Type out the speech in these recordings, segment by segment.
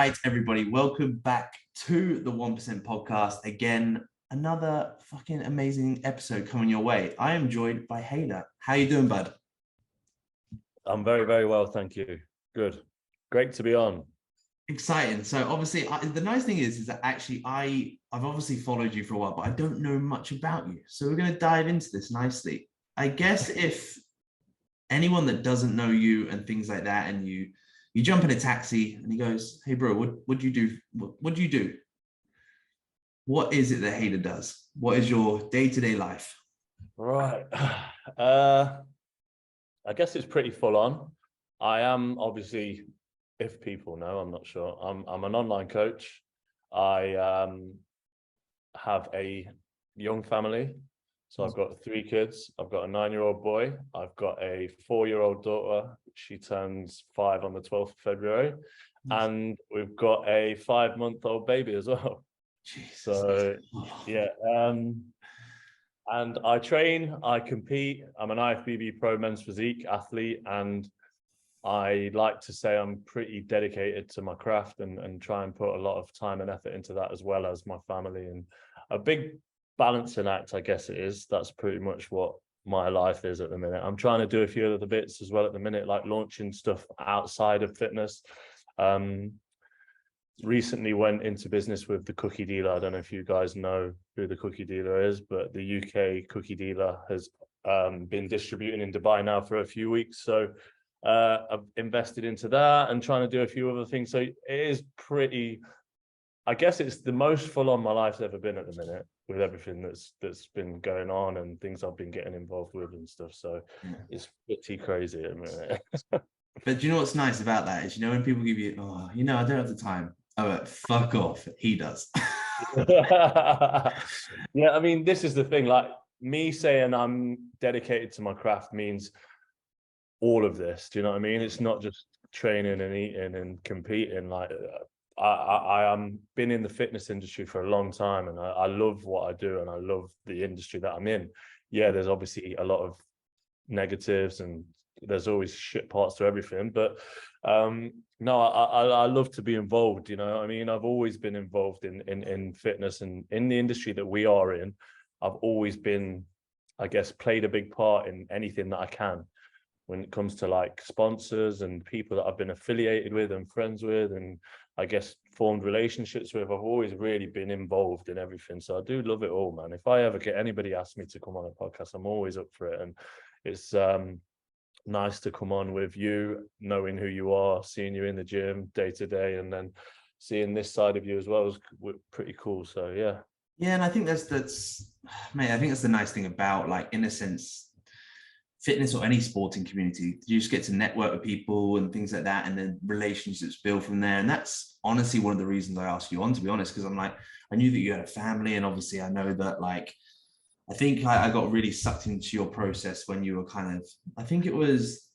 right, everybody, welcome back to the 1% podcast. Again, another fucking amazing episode coming your way. I am joined by Haider. How you doing, bud? I'm very, very well, thank you. Good. Great to be on. Exciting. So obviously, the nice thing is that actually I've obviously followed you for a while, but I don't know much about you. So we're going to dive into this nicely. I guess if anyone that doesn't know you and things like that, and you jump in a taxi and he goes, "Hey, bro, what do you do? What do you do? What is it that Haider does? What is your day-to-day life?" Right. I guess it's pretty full on. I am obviously, if people know, I'm not sure. I'm an online coach. I have a young family. So I've got 3 kids. I've got a 9-year-old boy. I've got a 4-year-old daughter. She turns 5 on the 12th of February. And we've got a 5-month-old baby as well. Jesus. So yeah. And I train, I compete. I'm an IFBB Pro Men's Physique athlete, and I like to say I'm pretty dedicated to my craft and try and put a lot of time and effort into that, as well as my family. And a big balancing act, I guess it is. That's pretty much what my life is at the minute. I'm trying to do a few other bits as well at the minute, like launching stuff outside of fitness. Recently went into business with the cookie dealer. I don't know if you guys know who the cookie dealer is, but the UK cookie dealer has been distributing in Dubai now for a few weeks. So I've invested into that and trying to do a few other things. So it is pretty, I guess it's the most full on my life's ever been at the minute, with everything that's been going on and things I've been getting involved with and stuff. So it's pretty crazy at the minute. But do you know what's nice about that is, when people give you, "Oh, I don't have the time." Oh, fuck off. He does. Yeah, I mean, this is the thing. Like, me saying I'm dedicated to my craft means all of this. Do you know what I mean? It's not just training and eating and competing. Like, I am been in the fitness industry for a long time, and I love what I do, and I love the industry that I'm in. Yeah, there's obviously a lot of negatives, and there's always shit parts to everything, but no, I love to be involved. I mean, I've always been involved in fitness, and in the industry that we are in, I've always been, I guess, played a big part in anything that I can when it comes to like sponsors and people that I've been affiliated with and friends with, and I guess formed relationships with. I've always really been involved in everything, so I do love it all, man. If I ever get anybody ask me to come on a podcast, I'm always up for it. And it's nice to come on with you, knowing who you are, seeing you in the gym day to day, and then seeing this side of you as well is pretty cool. So yeah. And I think that's mate, I think that's the nice thing about, like, in a sense, fitness or any sporting community. You just get to network with people and things like that, and then relationships build from there. And that's honestly one of the reasons I asked you on, to be honest, because I'm like, I knew that you had a family, and obviously I know that, like, I think I got really sucked into your process when you were kind of, I think it was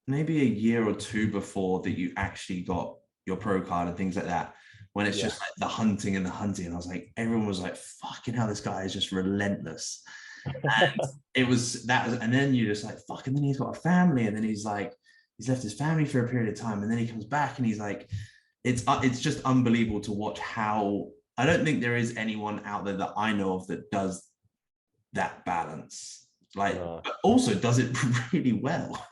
maybe a year or 2 before that you actually got your pro card and things like that, when it's just like the hunting. And I was like, everyone was like, fucking hell, this guy is just relentless. And it was that, and then you're just like, fuck, and then he's got a family, and then he's like, he's left his family for a period of time, and then he comes back, and he's like, it's just unbelievable to watch how, I don't think there is anyone out there that I know of that does that balance, like, but also does it really well.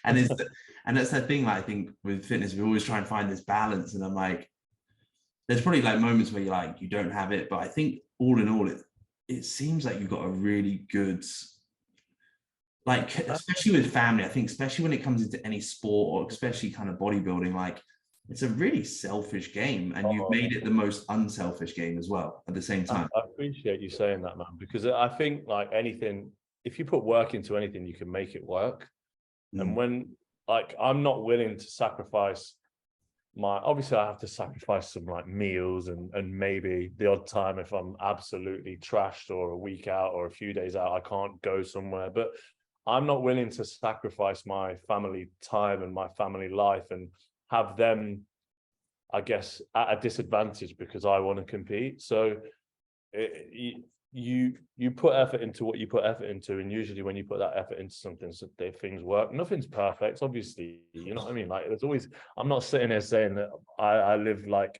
And that's the thing, like, I think with fitness, we always try and find this balance, and I'm like, there's probably like moments where you're like, you don't have it, but I think all in all, it seems like you've got a really good, like, especially with family, I think, especially when it comes into any sport, or especially kind of bodybuilding, like, it's a really selfish game, and you've made it the most unselfish game as well at the same time. I appreciate you saying that, man, because I think, like anything, if you put work into anything, you can make it work. And when, like, I'm not willing to sacrifice obviously I have to sacrifice some like meals and maybe the odd time if I'm absolutely trashed or a week out or a few days out, I can't go somewhere, but I'm not willing to sacrifice my family time and my family life and have them, I guess, at a disadvantage because I want to compete. So you put effort into what you put effort into, and usually when you put that effort into something, so things work. Nothing's perfect, obviously, you know what I mean? Like, there's always, I'm not sitting here saying that I live like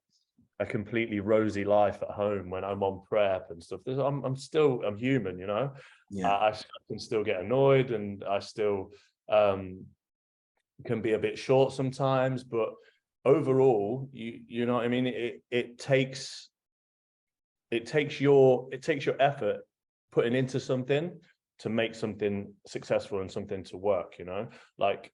a completely rosy life at home when I'm on prep and stuff. I'm human, you know. Yeah. I can still get annoyed, and I still can be a bit short sometimes, but overall, you know what I mean, it takes your effort putting into something to make something successful and something to work, you know, like.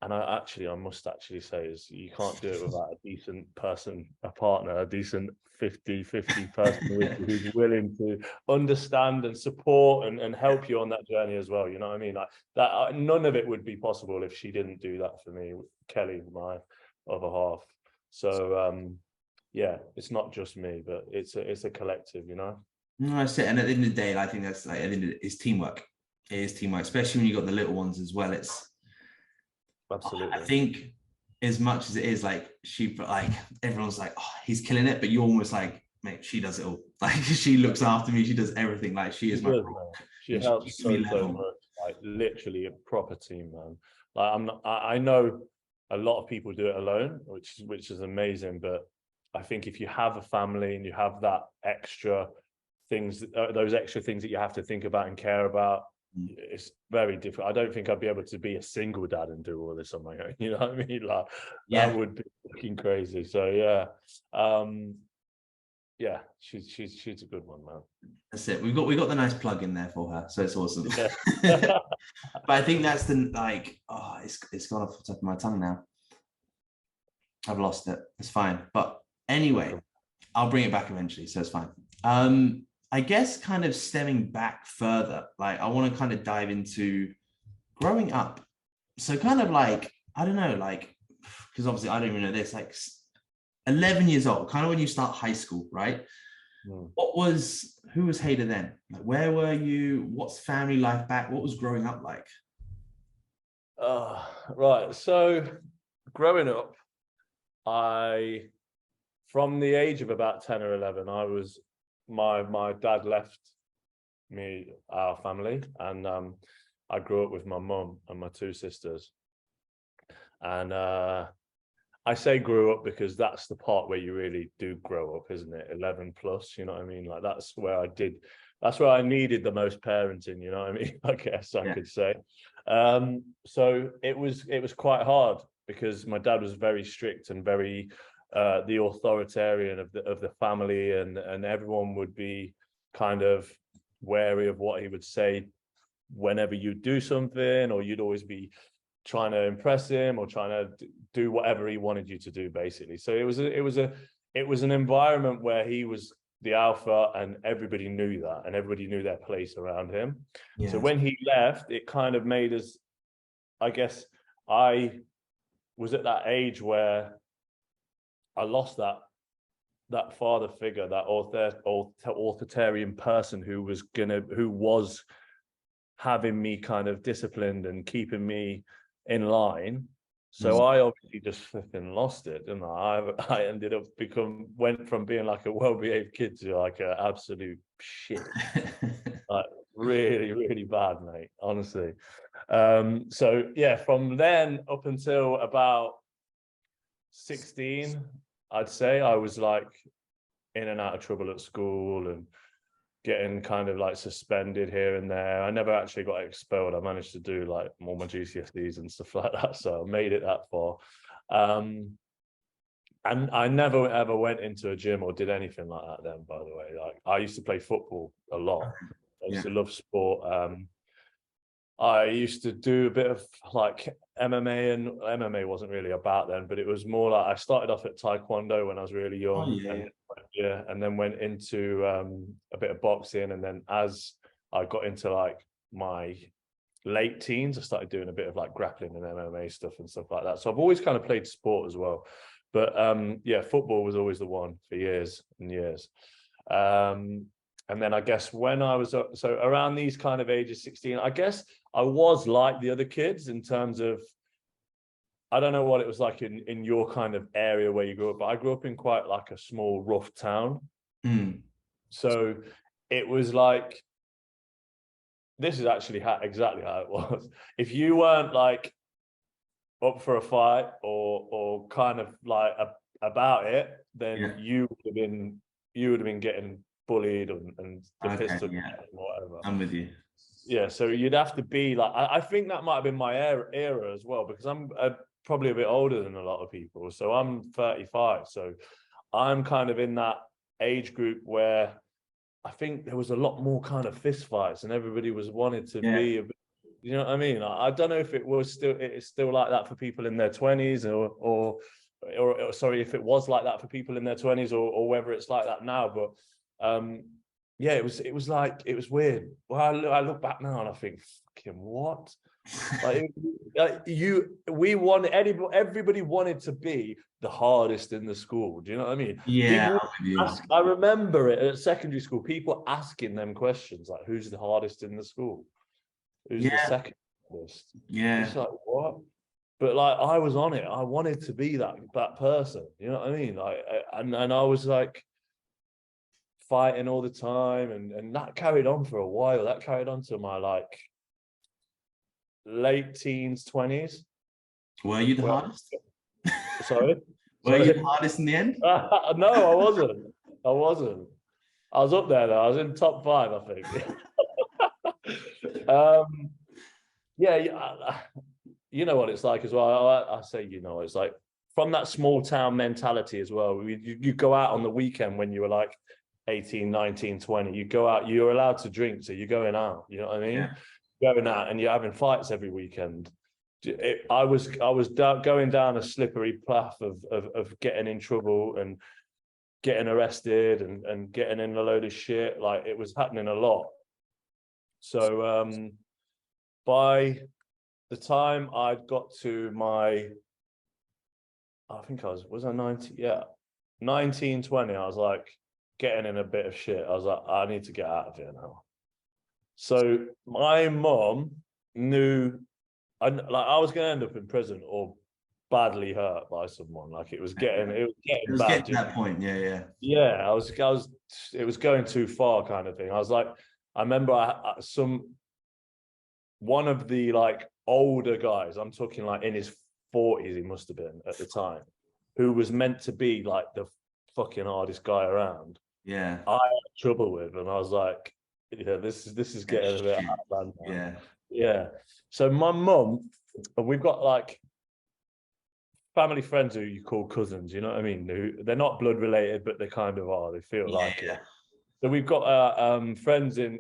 And I must actually say, is you can't do it without a decent person, a partner, a decent 50-50 person who's willing to understand and support and help you on that journey as well. You know what I mean? Like that, none of it would be possible if she didn't do that for me, Kelly, my other half. So yeah, it's not just me, but it's a collective, you know. No, that's it. And at the end of the day, I think that's like, it's teamwork. It is teamwork, especially when you got the little ones as well. It's absolutely. I think as much as it is like everyone's like, oh, he's killing it, but you're almost like, mate, she does it all. Like she looks after me, she does everything. Like she is my rock. She helps so much. Like literally a proper team, man. Like I know a lot of people do it alone, which is amazing, but I think if you have a family and you have that extra things, those extra things that you have to think about and care about, it's very different. I don't think I'd be able to be a single dad and do all this on my own. You know what I mean? Like that would be fucking crazy. So yeah, yeah, she's a good one, man. That's it. We got the nice plug in there for her, so it's awesome. Yeah. But I think that's the like. Oh, it's gone off the top of my tongue now. I've lost it. It's fine. But anyway, I'll bring it back eventually, so it's fine. I guess kind of stemming back further, like I want to kind of dive into growing up. So kind of like, I don't know, like, because obviously I don't even know this, like 11 years old, kind of when you start high school, right? Who was Haider then? Like, where were you? What's family life back? What was growing up like? Right. So growing up, from the age of about 10 or 11, my dad left our family, and I grew up with my mum and my two sisters. And I say grew up because that's the part where you really do grow up, isn't it? 11 plus, you know what I mean? Like that's where I needed the most parenting, you know what I mean? I guess I could say. So it was quite hard because my dad was very strict and very the authoritarian of the family, and everyone would be kind of wary of what he would say whenever you do something, or you'd always be trying to impress him or trying to do whatever he wanted you to do, basically. So it was an environment where he was the alpha, and everybody knew that, and everybody knew their place around him. So when he left, it kind of made us, I guess I was at that age where I lost that father figure, that authoritarian person who was having me kind of disciplined and keeping me in line. So I obviously just flipping lost it, didn't I? I ended up went from being like a well-behaved kid to like an absolute shit. Like really, really bad, mate, honestly. So yeah, from then up until about 16, I'd say I was like in and out of trouble at school and getting kind of like suspended here and there. I never actually got expelled. I managed to do like all my GCSEs and stuff like that, so I made it that far. And I never ever went into a gym or did anything like that then, by the way. Like I used to play football a lot. I used to love sport. I used to do a bit of like MMA, and MMA wasn't really about then, but it was more like I started off at Taekwondo when I was really young. And then went into a bit of boxing, and then as I got into like my late teens, I started doing a bit of like grappling and MMA stuff and stuff like that. So I've always kind of played sport as well, but yeah, football was always the one for years and years. And then I guess when I was so around these kind of ages, 16, I guess I was like the other kids in terms of, I don't know what it was like in your kind of area where you grew up, but I grew up in quite like a small, rough town. So it was like, this is actually exactly how it was. If you weren't like up for a fight or kind of like about it, then you would have been getting bullied and the fist of whatever. I'm with you. Yeah, so you'd have to be like, I think that might have been my era as well, because I'm probably a bit older than a lot of people. So I'm 35, so I'm kind of in that age group where I think there was a lot more kind of fist fights, and everybody was wanted to be a bit, you know what I mean? I don't know if it's still like that for people in their 20s, or sorry, if it was like that for people in their 20s, or whether it's like that now. But yeah, it was like, it was weird. Well, I look back now and I think, fucking what? Like, everybody wanted to be the hardest in the school. Do you know what I mean? Yeah. I remember it at secondary school, people asking them questions like, who's the hardest in the school? Who's the second hardest? Yeah. It's like, what? But like, I was on it. I wanted to be that person. You know what I mean? Like, and I was like fighting all the time, and that carried on for a while. That carried on to my like late teens, 20s. Were you the hardest? Sorry? Were you the hardest in the end? No, I wasn't. I was up there though. I was in top 5, I think. Yeah, you know what it's like as well. I say, you know, it's like from that small town mentality as well. You go out on the weekend when you were like 18, 19, 20. You go out, you're allowed to drink, so you're going out. You know what I mean? Going out and you're having fights every weekend. I was going down a slippery path of getting in trouble and getting arrested and getting in a load of shit. Like, it was happening a lot. So by the time I'd got to my, I think I was I 19? Yeah, 19, 20. I was like getting in a bit of shit. I was like, I need to get out of here now. So my mum knew I was going to end up in prison or badly hurt by someone. Like, it was getting bad. Getting to that point. Yeah. It was going too far, kind of thing. I was like, I remember one of the like older guys, I'm talking like in his 40s, he must have been at the time, who was meant to be like the fucking hardest guy around. Yeah. I had trouble with, and I was like, yeah, this is getting a bit out of hand now. Yeah. So my mum, we've got like family friends who you call cousins, you know what I mean? They're not blood related, but they kind of are. They feel like it. So we've got friends in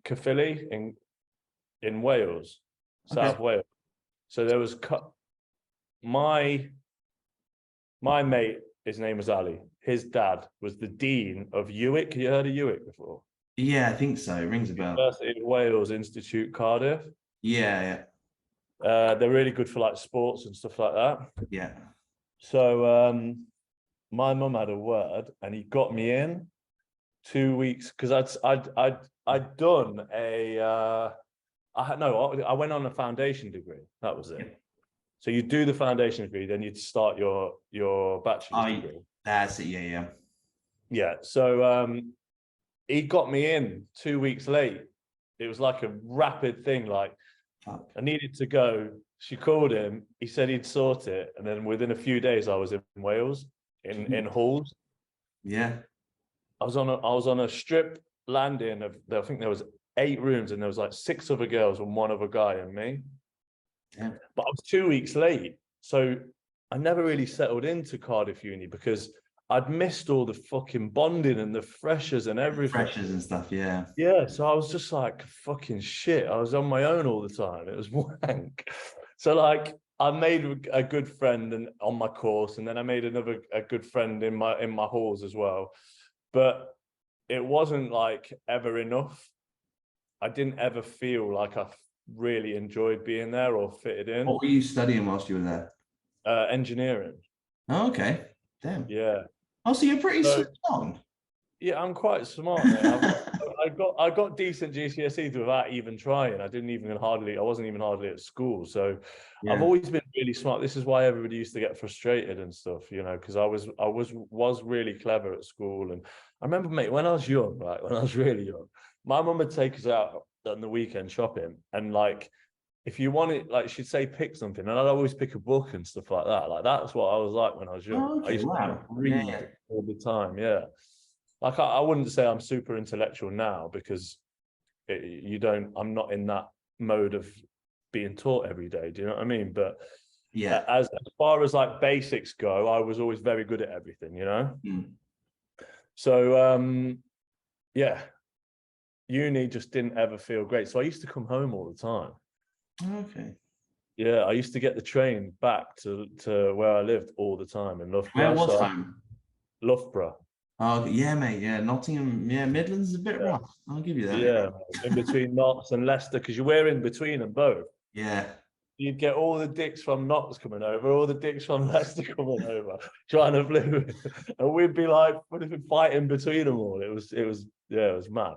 Caerphilly in Wales, South Wales. So there was my mate, his name was Ali. His dad was the dean of UWIC. You heard of UWIC before? Yeah, I think so. It rings a bell. University of Wales Institute, Cardiff. Yeah. They're really good for like sports and stuff like that. Yeah. So my mum had a word, and he got me in 2 weeks because I'd done I went on a foundation degree. That was it. So you do the foundation degree, then you'd start your bachelor's degree. That's it. Yeah. So he got me in 2 weeks late. It was like a rapid thing. Like, I needed to go. She called him. He said he'd sort it, and then within a few days, I was in Wales in halls. Yeah. I was on a strip landing of, I think there was 8 rooms, and there was like 6 other girls and 1 other guy and me. Yeah. But I was 2 weeks late, so I never really settled into Cardiff Uni because I'd missed all the fucking bonding and the freshers and everything. Freshers and stuff, yeah. Yeah, so I was just like, fucking shit. I was on my own all the time. It was wank. So like, I made a good friend on my course, and then I made a good friend in my halls as well. But it wasn't like ever enough. I didn't ever feel like I really enjoyed being there or fitted in. What were you studying whilst you were there? Engineering. Oh, okay. Damn. Yeah. Oh, so you're pretty strong. Yeah, I'm quite smart, mate. I got decent GCSEs without even trying. I wasn't even hardly at school. So I've Yeah. always been really smart. This is why everybody used to get frustrated and stuff, you know, because I was really clever at school. And I remember, mate, when I was young, right, when I was really young, my mum would take us out on the weekend shopping, and like if you wanted, like she'd say pick something, and I'd always pick a book and stuff like that. Like that's what I was like when I was young. Oh, I okay. used to Wow. Yeah. read all the time. Yeah. Like I wouldn't say I'm super intellectual now because I'm not in that mode of being taught every day. Do you know what I mean? But Yeah. as far as like basics go, I was always very good at everything, you know? Mm. So yeah, uni just didn't ever feel great. So I used to come home all the time. Okay. Yeah, I used to get the train back to where I lived all the time in Where Loughborough. was So home? Loughborough. Oh, yeah, mate. Yeah, Nottingham. Yeah, Midlands is a bit Yeah. rough. I'll give you that. Yeah, in between Notts and Leicester, because you were in between them both. Yeah. You'd get all the dicks from Notts coming over, all the dicks from Leicester coming over, trying to flew, and we'd be like fighting between them all. Yeah, it was mad.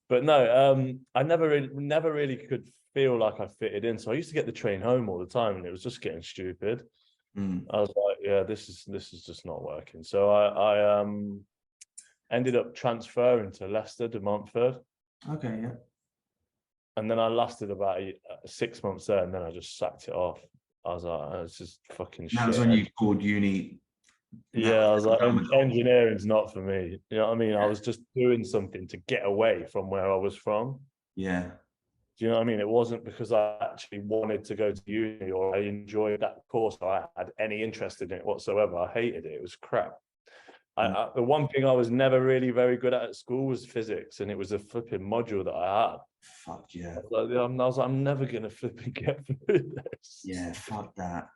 But no, I never really could feel like I fitted in. So I used to get the train home all the time, and it was just getting stupid. Mm. I was like, yeah, this is just not working. So I ended up transferring to Leicester de Montfort. Okay. Yeah. And then I lasted about 6 months there, and then I just sacked it off. I was like, oh, it's just fucking That was shit. when you called uni. That Yeah, I was like, was engineering's not for me. You know what I mean? I was just doing something to get away from where I was from. yeah. Do you know what I mean? It wasn't because I actually wanted to go to uni or I enjoyed that course or I had any interest in it whatsoever. I hated it. It was crap. The one thing I was never really very good at school was physics, and it was a flipping module that I had. Fuck yeah. I'm never gonna flipping get through this. Yeah. Fuck that.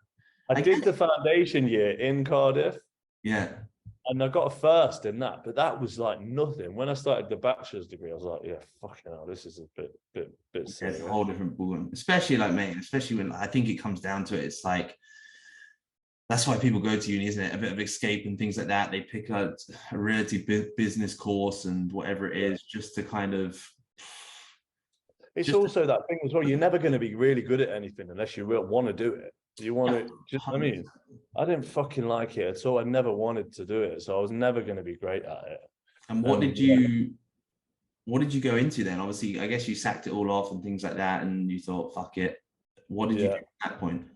I I did guess. the foundation year in Cardiff, Yeah. and I got a first in that, but that was like nothing. When I started the bachelor's degree, I was like, yeah, fucking hell, this is a bit It's a serious. whole different ballgame. Especially like, mate, especially when I think it comes down to it, it's like that's why people go to uni, isn't it? A bit of escape and things like that. They pick up a relative business course and whatever it is, just to kind of. It's also that thing as well. You're never going to be really good at anything unless you really want to do it. You want to, just, I mean, I didn't fucking like it at all. I never wanted to do it, so I was never going to be great at it. And what did you go into then? Obviously, I guess you sacked it all off and things like that, and you thought, fuck it. What did you do at that point?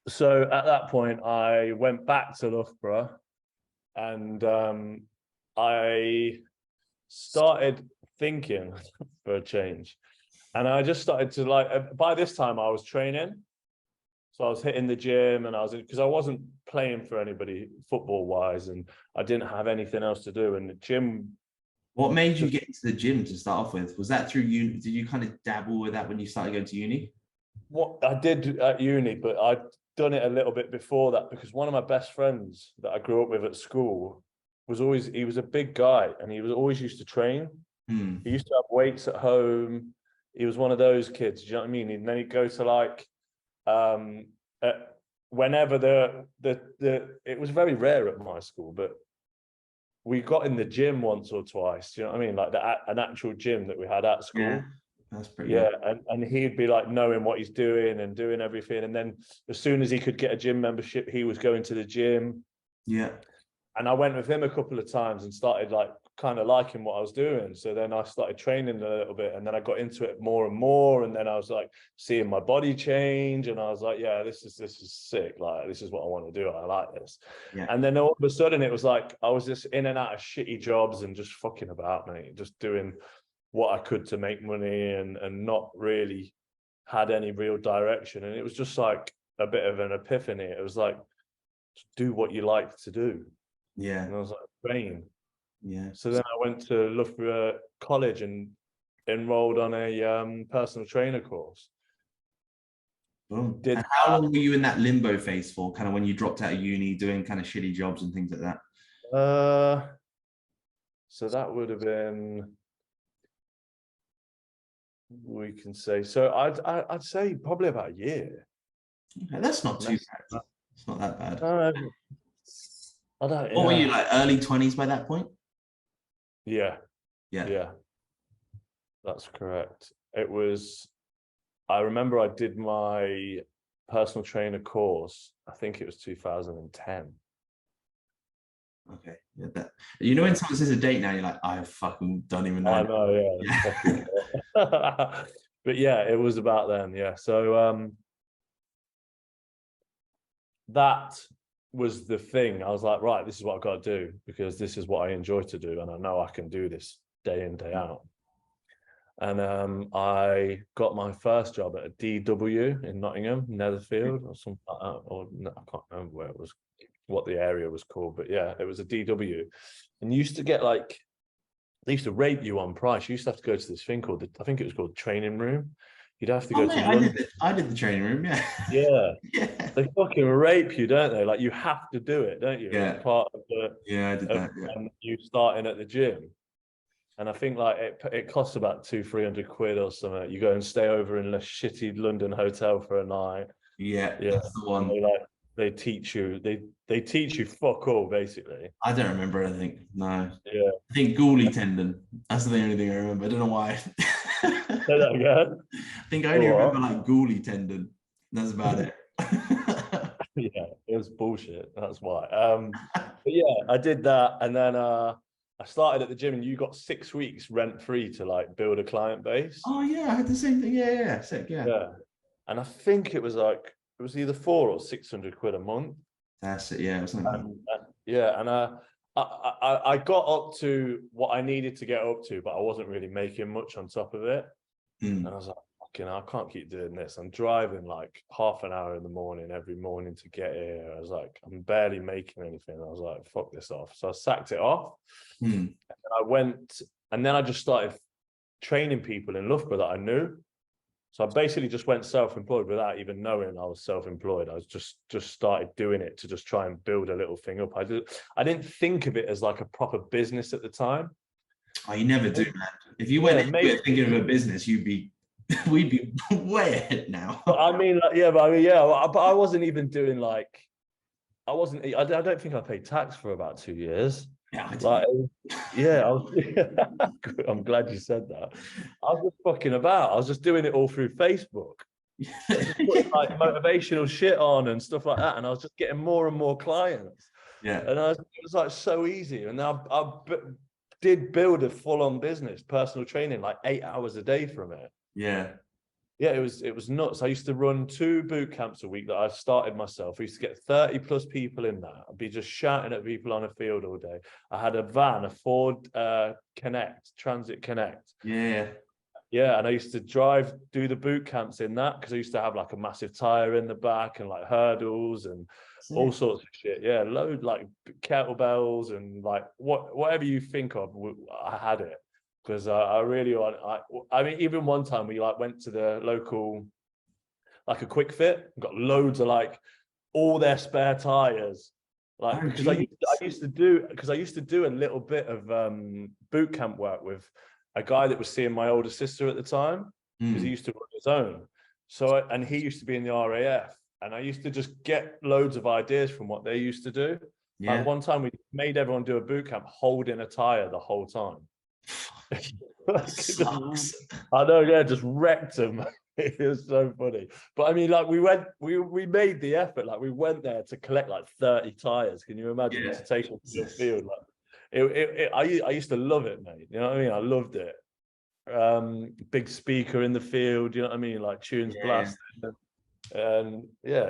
So at that point, I went back to Loughborough, and I started thinking for a change. And I just started to like, by this time I was training. So I was hitting the gym, and because I wasn't playing for anybody football wise, and I didn't have anything else to do. And the gym. What made you get into the gym to start off with? Was that through uni? Did you kind of dabble with that when you started going to uni? What I did at uni, but I'd done it a little bit before that, because one of my best friends that I grew up with at school he was a big guy, and he was always used to train. He used to have weights at home. He was one of those kids, you know what I mean? And then he'd go to like whenever it was very rare at my school, but we got in the gym once or twice, you know what I mean? Like an actual gym that we had at school. Yeah, that's pretty good. good. And he'd be like knowing what he's doing and doing everything. And then as soon as he could get a gym membership, he was going to the gym. Yeah. And I went with him a couple of times and started like kind of liking what I was doing. So then I started training a little bit, and then I got into it more and more. And then I was like seeing my body change, and I was like, yeah, this is sick. Like, this is what I want to do. I like this. Yeah. And then all of a sudden it was like, I was just in and out of shitty jobs and just fucking about, mate, just doing what I could to make money, and not really had any real direction. And it was just like a bit of an epiphany. It was like, do what you like to do. Yeah. And I was like, train. Yeah. So then I went to Loughborough College and enrolled on a personal trainer course. Boom. And how long were you in that limbo phase for? Kind of when you dropped out of uni, doing kind of shitty jobs and things like that. So that would have been, we can say, so I'd say probably about a year. Okay, that's not too bad. It's not that bad. I don't. What were you, like early 20s by that point? Yeah, Yeah. yeah, that's correct. I remember I did my personal trainer course, I think it was 2010. Okay. Yeah. You know when someone says a date now, you're like, I fucking don't even know. I know, yeah. Yeah. But yeah, it was about then, yeah. So that was the thing. I was like, right, this is what I've got to do because this is what I enjoy to do, and I know I can do this day in, day out. And I got my first job at a DW in Nottingham, Netherfield, or something like that. Or no, I can't remember where it was, what the area was called, but yeah, it was a DW. And you used to get like, they used to rate you on price. You used to have to go to this thing called, I think it was called training room. You'd have to go Oh, to mate, London. I did the training room. Yeah. Yeah. Yeah. They fucking rape you, don't they? Like you have to do it, don't you? Yeah. As part of Yeah, I did that. Yeah. you starting at the gym. And I think like it costs about 200-300 quid or something. You go and stay over in a shitty London hotel for a night. Yeah, Yeah. that's the one. They teach you, they teach you fuck all basically. I don't remember anything. No. Yeah. I think Gooley tendon. That's the only thing I remember. I don't know why. Say that again. I think I only remember like Gooley tendon. That's about it. Yeah, it was bullshit. That's why. But yeah, I did that, and then I started at the gym, and you got 6 weeks rent free to like build a client base. Oh yeah, I had the same thing. Yeah, yeah, sick. Yeah. Yeah, and I think it was like it was either 400 or 600 quid a month. That's it. Yeah, it was something. Yeah, and I got up to what I needed to get up to, but I wasn't really making much on top of it. And I was like, fucking, I can't keep doing this. I'm driving like half an hour in the morning every morning to get here. I was like, I'm barely making anything. I was like, fuck this off. So I sacked it off. And I went, and then I just started training people in Loughborough that I knew. So I basically just went self-employed without even knowing I was self-employed. I was just started doing it to just try and build a little thing up. I didn't think of it as like a proper business at the time. Oh, you never do, man. If you went into it thinking of a business, we'd be way ahead now. But I mean, like, yeah, but I wasn't even doing like, I don't think I paid tax for about 2 years. Yeah, like, yeah, I'm glad you said that. I was just fucking about. I was just doing it all through Facebook. Just putting like motivational shit on and stuff like that, and I was just getting more and more clients. Yeah, and it was like so easy. And I did build a full-on business, personal training, like 8 hours a day from it. Yeah. Yeah, it was nuts. I used to run 2 boot camps a week that I started myself. I used to get 30 plus people in that. I'd be just shouting at people on a field all day. I had a van, a Ford Transit Connect. Yeah. Yeah, and I used to do the boot camps in that because I used to have like a massive tire in the back and like hurdles and all sorts of shit. Yeah, load like kettlebells and like whatever you think of, I had it. Because I really want, I mean, even one time we like went to the local, like a quick fit, got loads of like all their spare tires, like because I used to do a little bit of boot camp work with a guy that was seeing my older sister at the time because he used to run his own. So and he used to be in the RAF, and I used to just get loads of ideas from what they used to do. Yeah. Like one time we made everyone do a boot camp holding a tire the whole time. I know, yeah, just wrecked them. It was so funny. But I mean, like we made the effort. Like we went there to collect like 30 tires. Can you imagine to take them to the field? Like I used to love it, mate. You know what I mean? I loved it. Big speaker in the field. You know what I mean? Like tunes blasting. And yeah,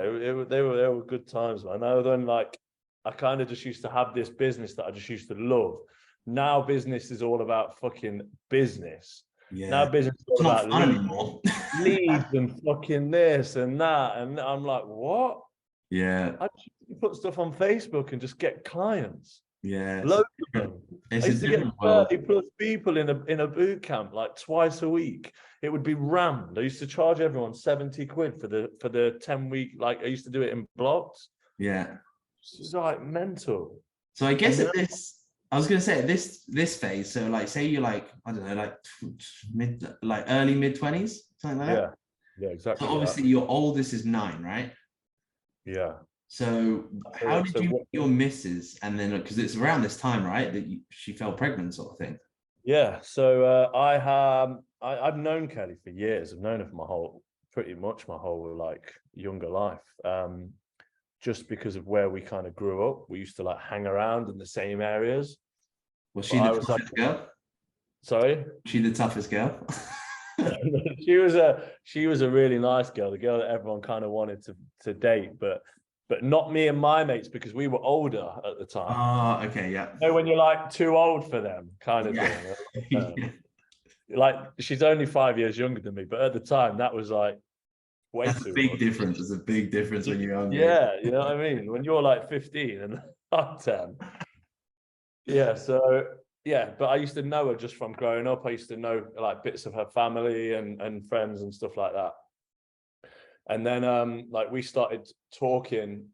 they were good times, man. Then like I kind of just used to have this business that I just used to love. Now business is all about fucking business. Yeah. Now business is all about leads and fucking this and that. And I'm like, what? Yeah. I just put stuff on Facebook and just get clients. Yeah. Loads of them. I used to get 30 plus people in a boot camp like twice a week. It would be rammed. I used to charge everyone 70 quid for the 10-week, like I used to do it in blocks. Yeah. It's like mental. So I guess I was gonna say this phase. So like, say you're like, I don't know, like early mid-20s, something like that. Yeah, exactly. So obviously your oldest is 9, right? Yeah. So how did So you meet your missus? And then, because it's around this time, right, that she fell pregnant, sort of thing. yeah, so I've known Kelly for years. I've known her for pretty much my whole like younger life. Just because of where we kind of grew up, we used to like hang around in the same areas. Was But she the I was like, toughest girl? sorry. Was she the toughest girl? She was a really nice girl, the girl that everyone kind of wanted to date, but not me and my mates because we were older at the time. Oh, okay, yeah. You know, when you're like too old for them, kind of Yeah. thing. Yeah. Like she's only 5 years younger than me, but at the time that was like way That's a too big much. difference. It's a big difference when you're younger. Yeah, you know what I mean? When you're like 15 and I'm 10. Yeah, so yeah, but I used to know her just from growing up. I used to know like bits of her family and friends and stuff like that. And then like we started talking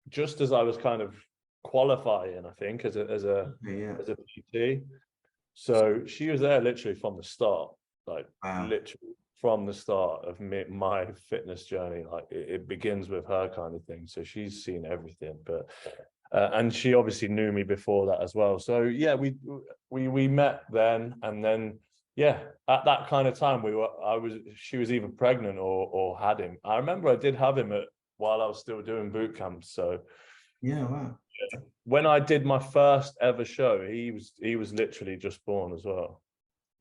just as I was kind of qualifying, I think, as a Yeah. PT. So she was there literally from the start, like Wow. literally from the start of my fitness journey. Like it begins with her kind of thing. So she's seen everything, but and she obviously knew me before that as well. So yeah, we met then, and then yeah, at that kind of time she was either pregnant or had him. I remember I did have him while I was still doing boot camps. So Yeah, wow. when I did my first ever show, he was literally just born as well.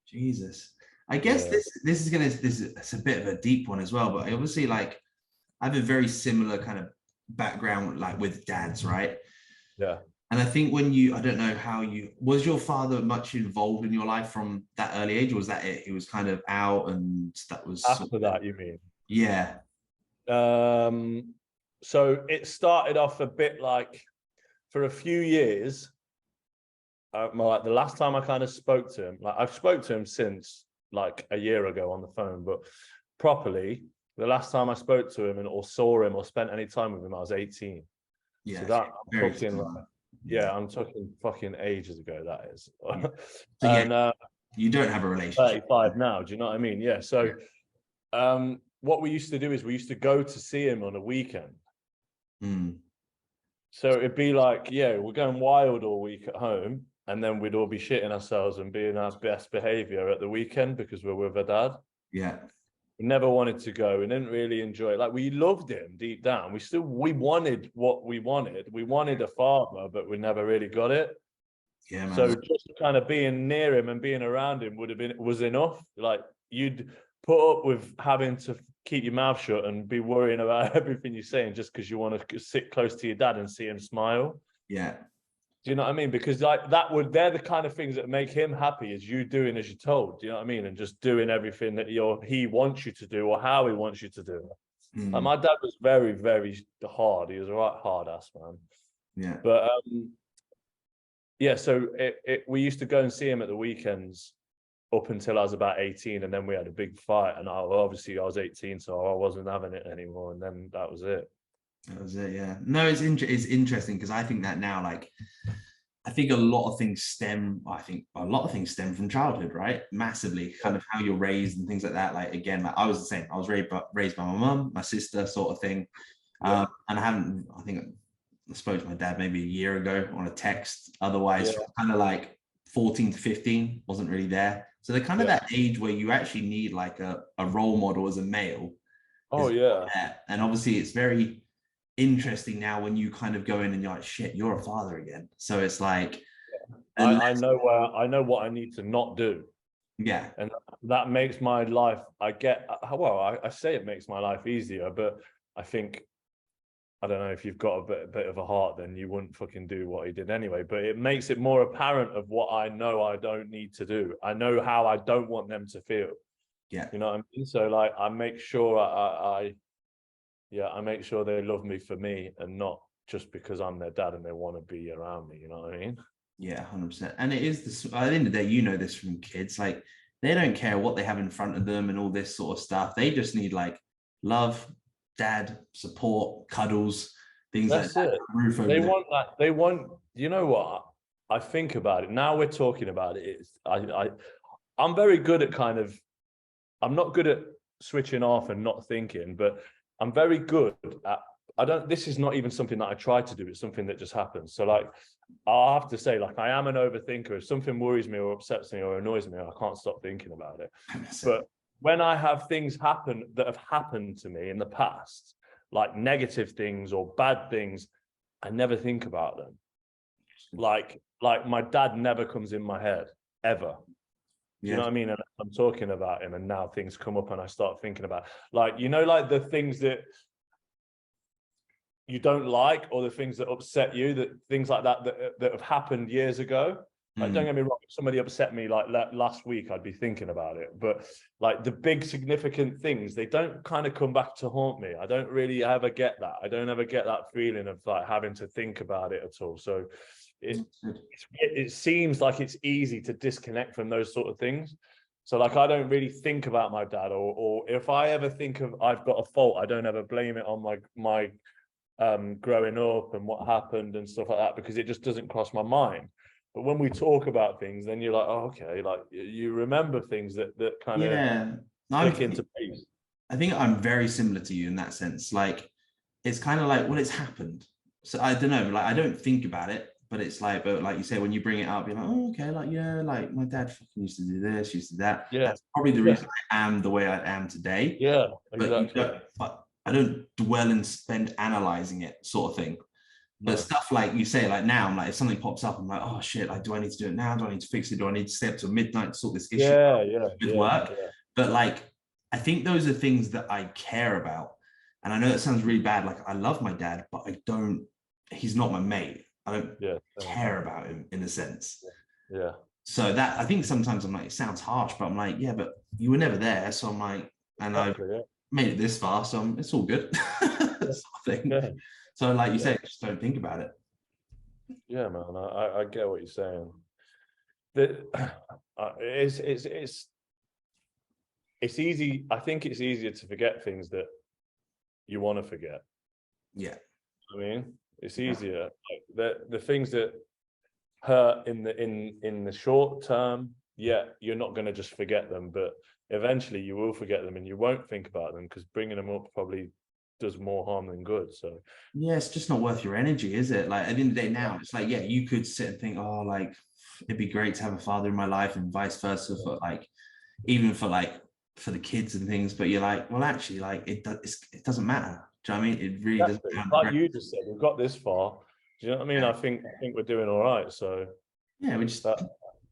Jesus. I guess Yeah. this is a bit of a deep one as well, but I obviously like I have a very similar kind of background like with dads, right? Yeah. And I think I don't know how was your father much involved in your life from that early age, or was that it? He was kind of out and that was sort After of, that, you mean? yeah. So it started off a bit like for a few years. Like the last time I kind of spoke to him, like I've spoke to him since like a year ago on the phone, but properly, the last time I spoke to him or saw him or spent any time with him, I was 18. Yeah, So that I'm very talking similar. yeah, I'm talking fucking ages ago, that is. Yeah. So yeah, And you don't have a relationship. 35 now, do you know what I mean? Yeah. So what we used to do is we used to go to see him on a weekend. Mm. So it'd be like, yeah, we're going wild all week at home, and then we'd all be shitting ourselves and being our best behavior at the weekend because we're with our dad. Yeah. We never wanted to go. We didn't really enjoy it. Like we loved him deep down. We wanted what we wanted. We wanted a father, but we never really got it. Yeah, man. So just kind of being near him and being around him was enough. Like you'd put up with having to keep your mouth shut and be worrying about everything you're saying just because you want to sit close to your dad and see him smile. Yeah. Do you know what I mean? Because like they're the kind of things that make him happy, is you doing as you're told. Do you know what I mean? And just doing everything that he wants you to do or how he wants you to do. Like my dad was very, very hard. He was a right hard ass, man. Yeah. But yeah, so we used to go and see him at the weekends up until I was about 18, and then we had a big fight, and obviously I was 18, so I wasn't having it anymore, and then that was it. That was it, yeah. No, it's interesting because I think that now, like, I think a lot of things stem from childhood, right? Massively, kind of how you're raised and things like that. Like, again, like I was the same. I was raised by my mum, my sister, sort of thing. And I think I spoke to my dad maybe a year ago on a text. Otherwise, kind of like 14 to 15, wasn't really there. So they're kind of that age where you actually need like a role model as a male. Oh yeah. And obviously it's very interesting now when you kind of go in and you're like, shit, you're a father again. So it's like I know what I need to not do. Yeah. And that makes my life, I say it makes my life easier, but I think, I don't know, if you've got a bit of a heart, then you wouldn't fucking do what he did anyway. But it makes it more apparent of what I know I don't need to do. I know how I don't want them to feel. Yeah. You know what I mean? So like I make sure I make sure they love me for me and not just because I'm their dad and they want to be around me. You know what I mean? Yeah, 100%. And it is this, at the end of the day, you know this from kids, like they don't care what they have in front of them and all this sort of stuff. They just need like love, dad, support, cuddles, things That's like that. it. Roof over They their- want that. They want, you know what? I think about it. Now we're talking about it. I'm very good at I'm not good at switching off and not thinking, but I'm very good at this is not even something that I try to do. It's something that just happens. So like, I have to say, like, I am an overthinker. If something worries me or upsets me or annoys me, I can't stop thinking about it. But when I have things happen that have happened to me in the past, like negative things or bad things, I never think about them. Like my dad never comes in my head, ever. Do you know what I mean? And I'm talking about him, and now things come up and I start thinking about, like, you know, like the things that you don't like, or the things that upset you, that things like that have happened years ago. Like, don't get me wrong, if somebody upset me like last week, I'd be thinking about it. But like the big significant things, they don't kind of come back to haunt me. I don't really ever get that. I don't ever get that feeling of like having to think about it at all. So it seems like it's easy to disconnect from those sort of things. So like, I don't really think about my dad, or if I ever think of I've got a fault, I don't ever blame it on my growing up and what happened and stuff like that, because it just doesn't cross my mind. But when we talk about things, then you're like, oh, okay, like you remember things that kind of click into place. I think I'm very similar to you in that sense. Like, it's kind of like, well, it's happened. So I don't know, like, I don't think about it, but it's like, but like you say, when you bring it up, you're like, oh, okay, like, yeah, like my dad fucking used to do this, used to do that. Yeah. That's probably the reason I am the way I am today. Yeah, exactly. But I don't dwell and spend analyzing it, sort of thing. But stuff like you say, like now, I'm like, if something pops up, I'm like, oh shit, like, do I need to do it now? Do I need to fix it? Do I need to stay up till midnight to sort this issue with work? Yeah. But like, I think those are things that I care about. And I know that sounds really bad. Like, I love my dad, but he's not my mate. I don't care about him in a sense. Yeah. So that, I think sometimes I'm like, it sounds harsh, but I'm like, yeah, but you were never there. So I'm like, and I made it this far, so it's all good. Sort of thing. Yeah. So like you say, just don't think about it. Yeah, man, I get what you're saying. It's easy. I think it's easier to forget things that you want to forget. Yeah. I mean, it's easier. Like the things that hurt in the short term, you're not going to just forget them, but eventually you will forget them and you won't think about them, because bringing them up probably does more harm than good. So yeah, it's just not worth your energy, is it? Like, at the end of the day, now it's like, yeah, you could sit and think, oh, like, it'd be great to have a father in my life, and vice versa, for like, even for the kids and things. But you're like, well, actually, like, it doesn't matter. Do you know what I mean? It really doesn't matter. Like you just said, we've got this far. Do you know what I mean? I think we're doing all right. So yeah, we just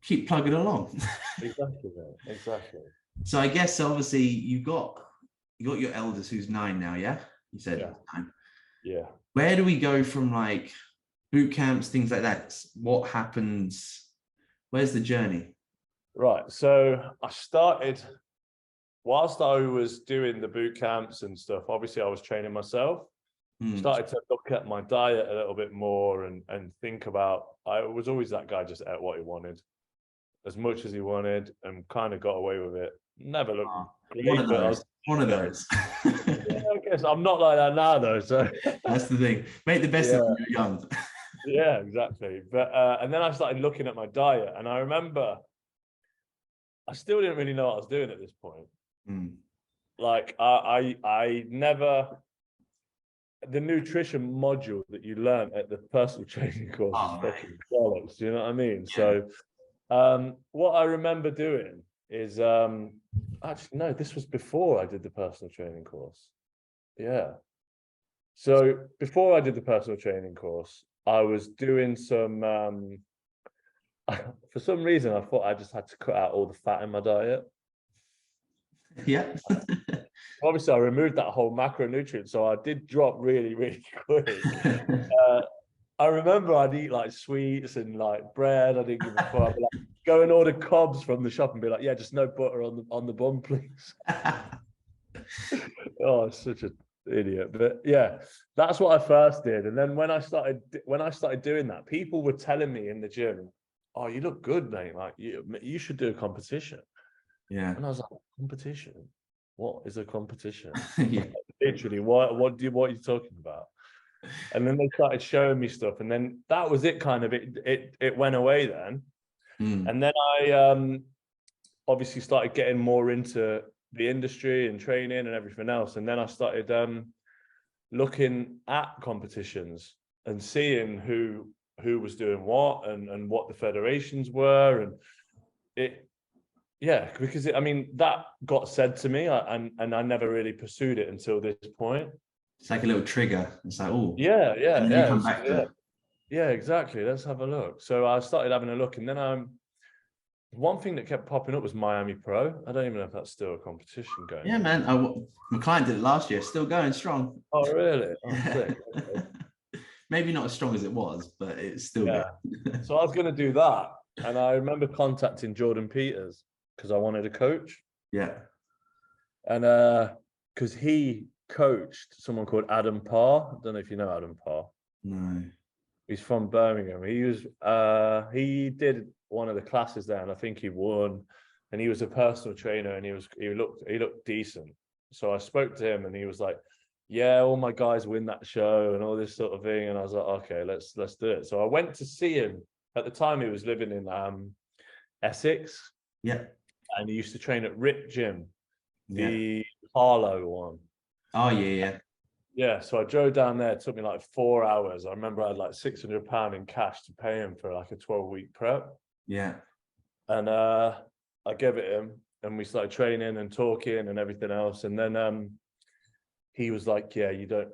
keep plugging along. Exactly. So I guess obviously you got your eldest, who's 9 now, yeah? You said 9. Yeah. Where do we go from like boot camps, things like that? What happens? Where's the journey? Right. So I started, whilst I was doing the boot camps and stuff, obviously I was training myself. Started to look at my diet a little bit more and think about, I was always that guy, just ate what he wanted, as much as he wanted, and kind of got away with it. Never looked great. One of those. Yeah, I guess I'm not like that now, though. So that's the thing. Make the best of when you're young. Yeah, exactly. But and then I started looking at my diet, and I remember I still didn't really know what I was doing at this point. Like I never, the nutrition module that you learn at the personal training course is fucking bollocks. Do you know what I mean? Yeah. So what I remember doing is actually, no, this was before I did the personal training course. Yeah. So before I did the personal training course, I was doing some for some reason I thought I just had to cut out all the fat in my diet. Yeah. Obviously I removed that whole macronutrient, so I did drop really, really quick. I remember I'd eat like sweets and like bread. I didn't give a fuck. Like, go and order cobs from the shop and be like, yeah, just no butter on the bun, please. Oh, such an idiot. But yeah, that's what I first did. And then when I started doing that, people were telling me in the gym, oh, you look good, mate. Like you should do a competition. Yeah. And I was like, competition? What is a competition? Yeah. Literally, what are you talking about? And then they started showing me stuff, and then that was it. Kind of it went away then. And then I obviously started getting more into the industry and training and everything else. And then I started looking at competitions and seeing who was doing what and what the federations were, and because I mean, that got said to me, and I never really pursued it until this point. It's like a little trigger. It's like, oh, yeah, and then you come back to it. Yeah, exactly. Let's have a look. So I started having a look, and then one thing that kept popping up was Miami Pro. I don't even know if that's still a competition going. Yeah, man. My client did it last year. Still going strong. Oh, really? Oh, sick. Okay. Maybe not as strong as it was, but it's still good. So I was going to do that, and I remember contacting Jordan Peters because I wanted a coach. Yeah. And because he coached someone called Adam Parr. I don't know if you know Adam Parr. No. He's from Birmingham. He did one of the classes there, and I think he won. And he was a personal trainer, and he looked decent. So I spoke to him, and he was like, "Yeah, all my guys win that show and all this sort of thing." And I was like, "Okay, let's do it." So I went to see him. At the time, he was living in Essex. Yeah. And he used to train at Rip Gym, the Harlow one. Oh yeah. Yeah, so I drove down there. It took me like 4 hours. I remember I had like £600 in cash to pay him for like a 12-week prep. Yeah. And I gave it him, and we started training and talking and everything else. And then he was like, "Yeah, you don't."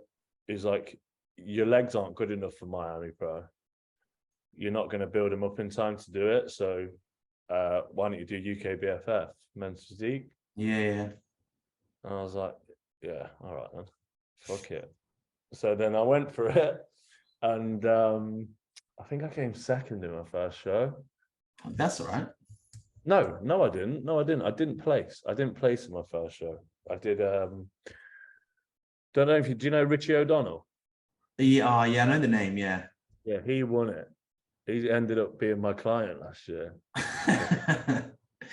He's like, "Your legs aren't good enough for Miami Pro. You're not going to build them up in time to do it. So why don't you do UK BFF, men's physique?" Yeah. And I was like, "Yeah, all right then. Fuck it." So then I went for it, and I think I came second in my first show. That's all right. No, I didn't. I didn't place. I didn't place in my first show. I did. Don't know if do you know Richie O'Donnell? Yeah, I know the name. Yeah. Yeah, he won it. He ended up being my client last year.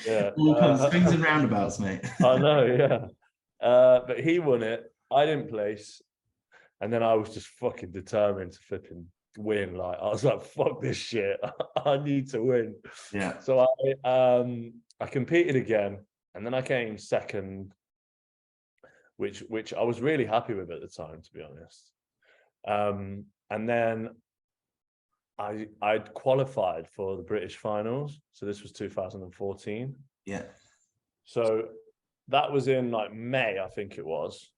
Yeah. All comes swings and roundabouts, mate. I know, yeah. But he won it. I didn't place. And then I was just fucking determined to flipping win. Like, I was like, fuck this shit. I need to win. Yeah. So I competed again, and then I came second, which I was really happy with at the time, to be honest. And then I'd qualified for the British finals. So this was 2014. Yeah. So that was in like May, I think it was.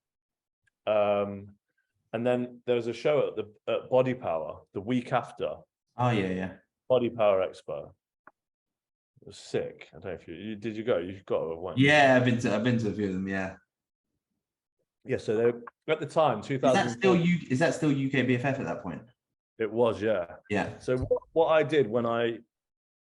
And then there was a show at Body Power the week after. Oh yeah. Body Power Expo. It was sick. I don't know if you did you go? You've got to have. Yeah, I've been to a few of them. Yeah. Yeah. So they at the time, 2000. Is that still UK BFF at that point? It was, yeah. Yeah. So what I did when I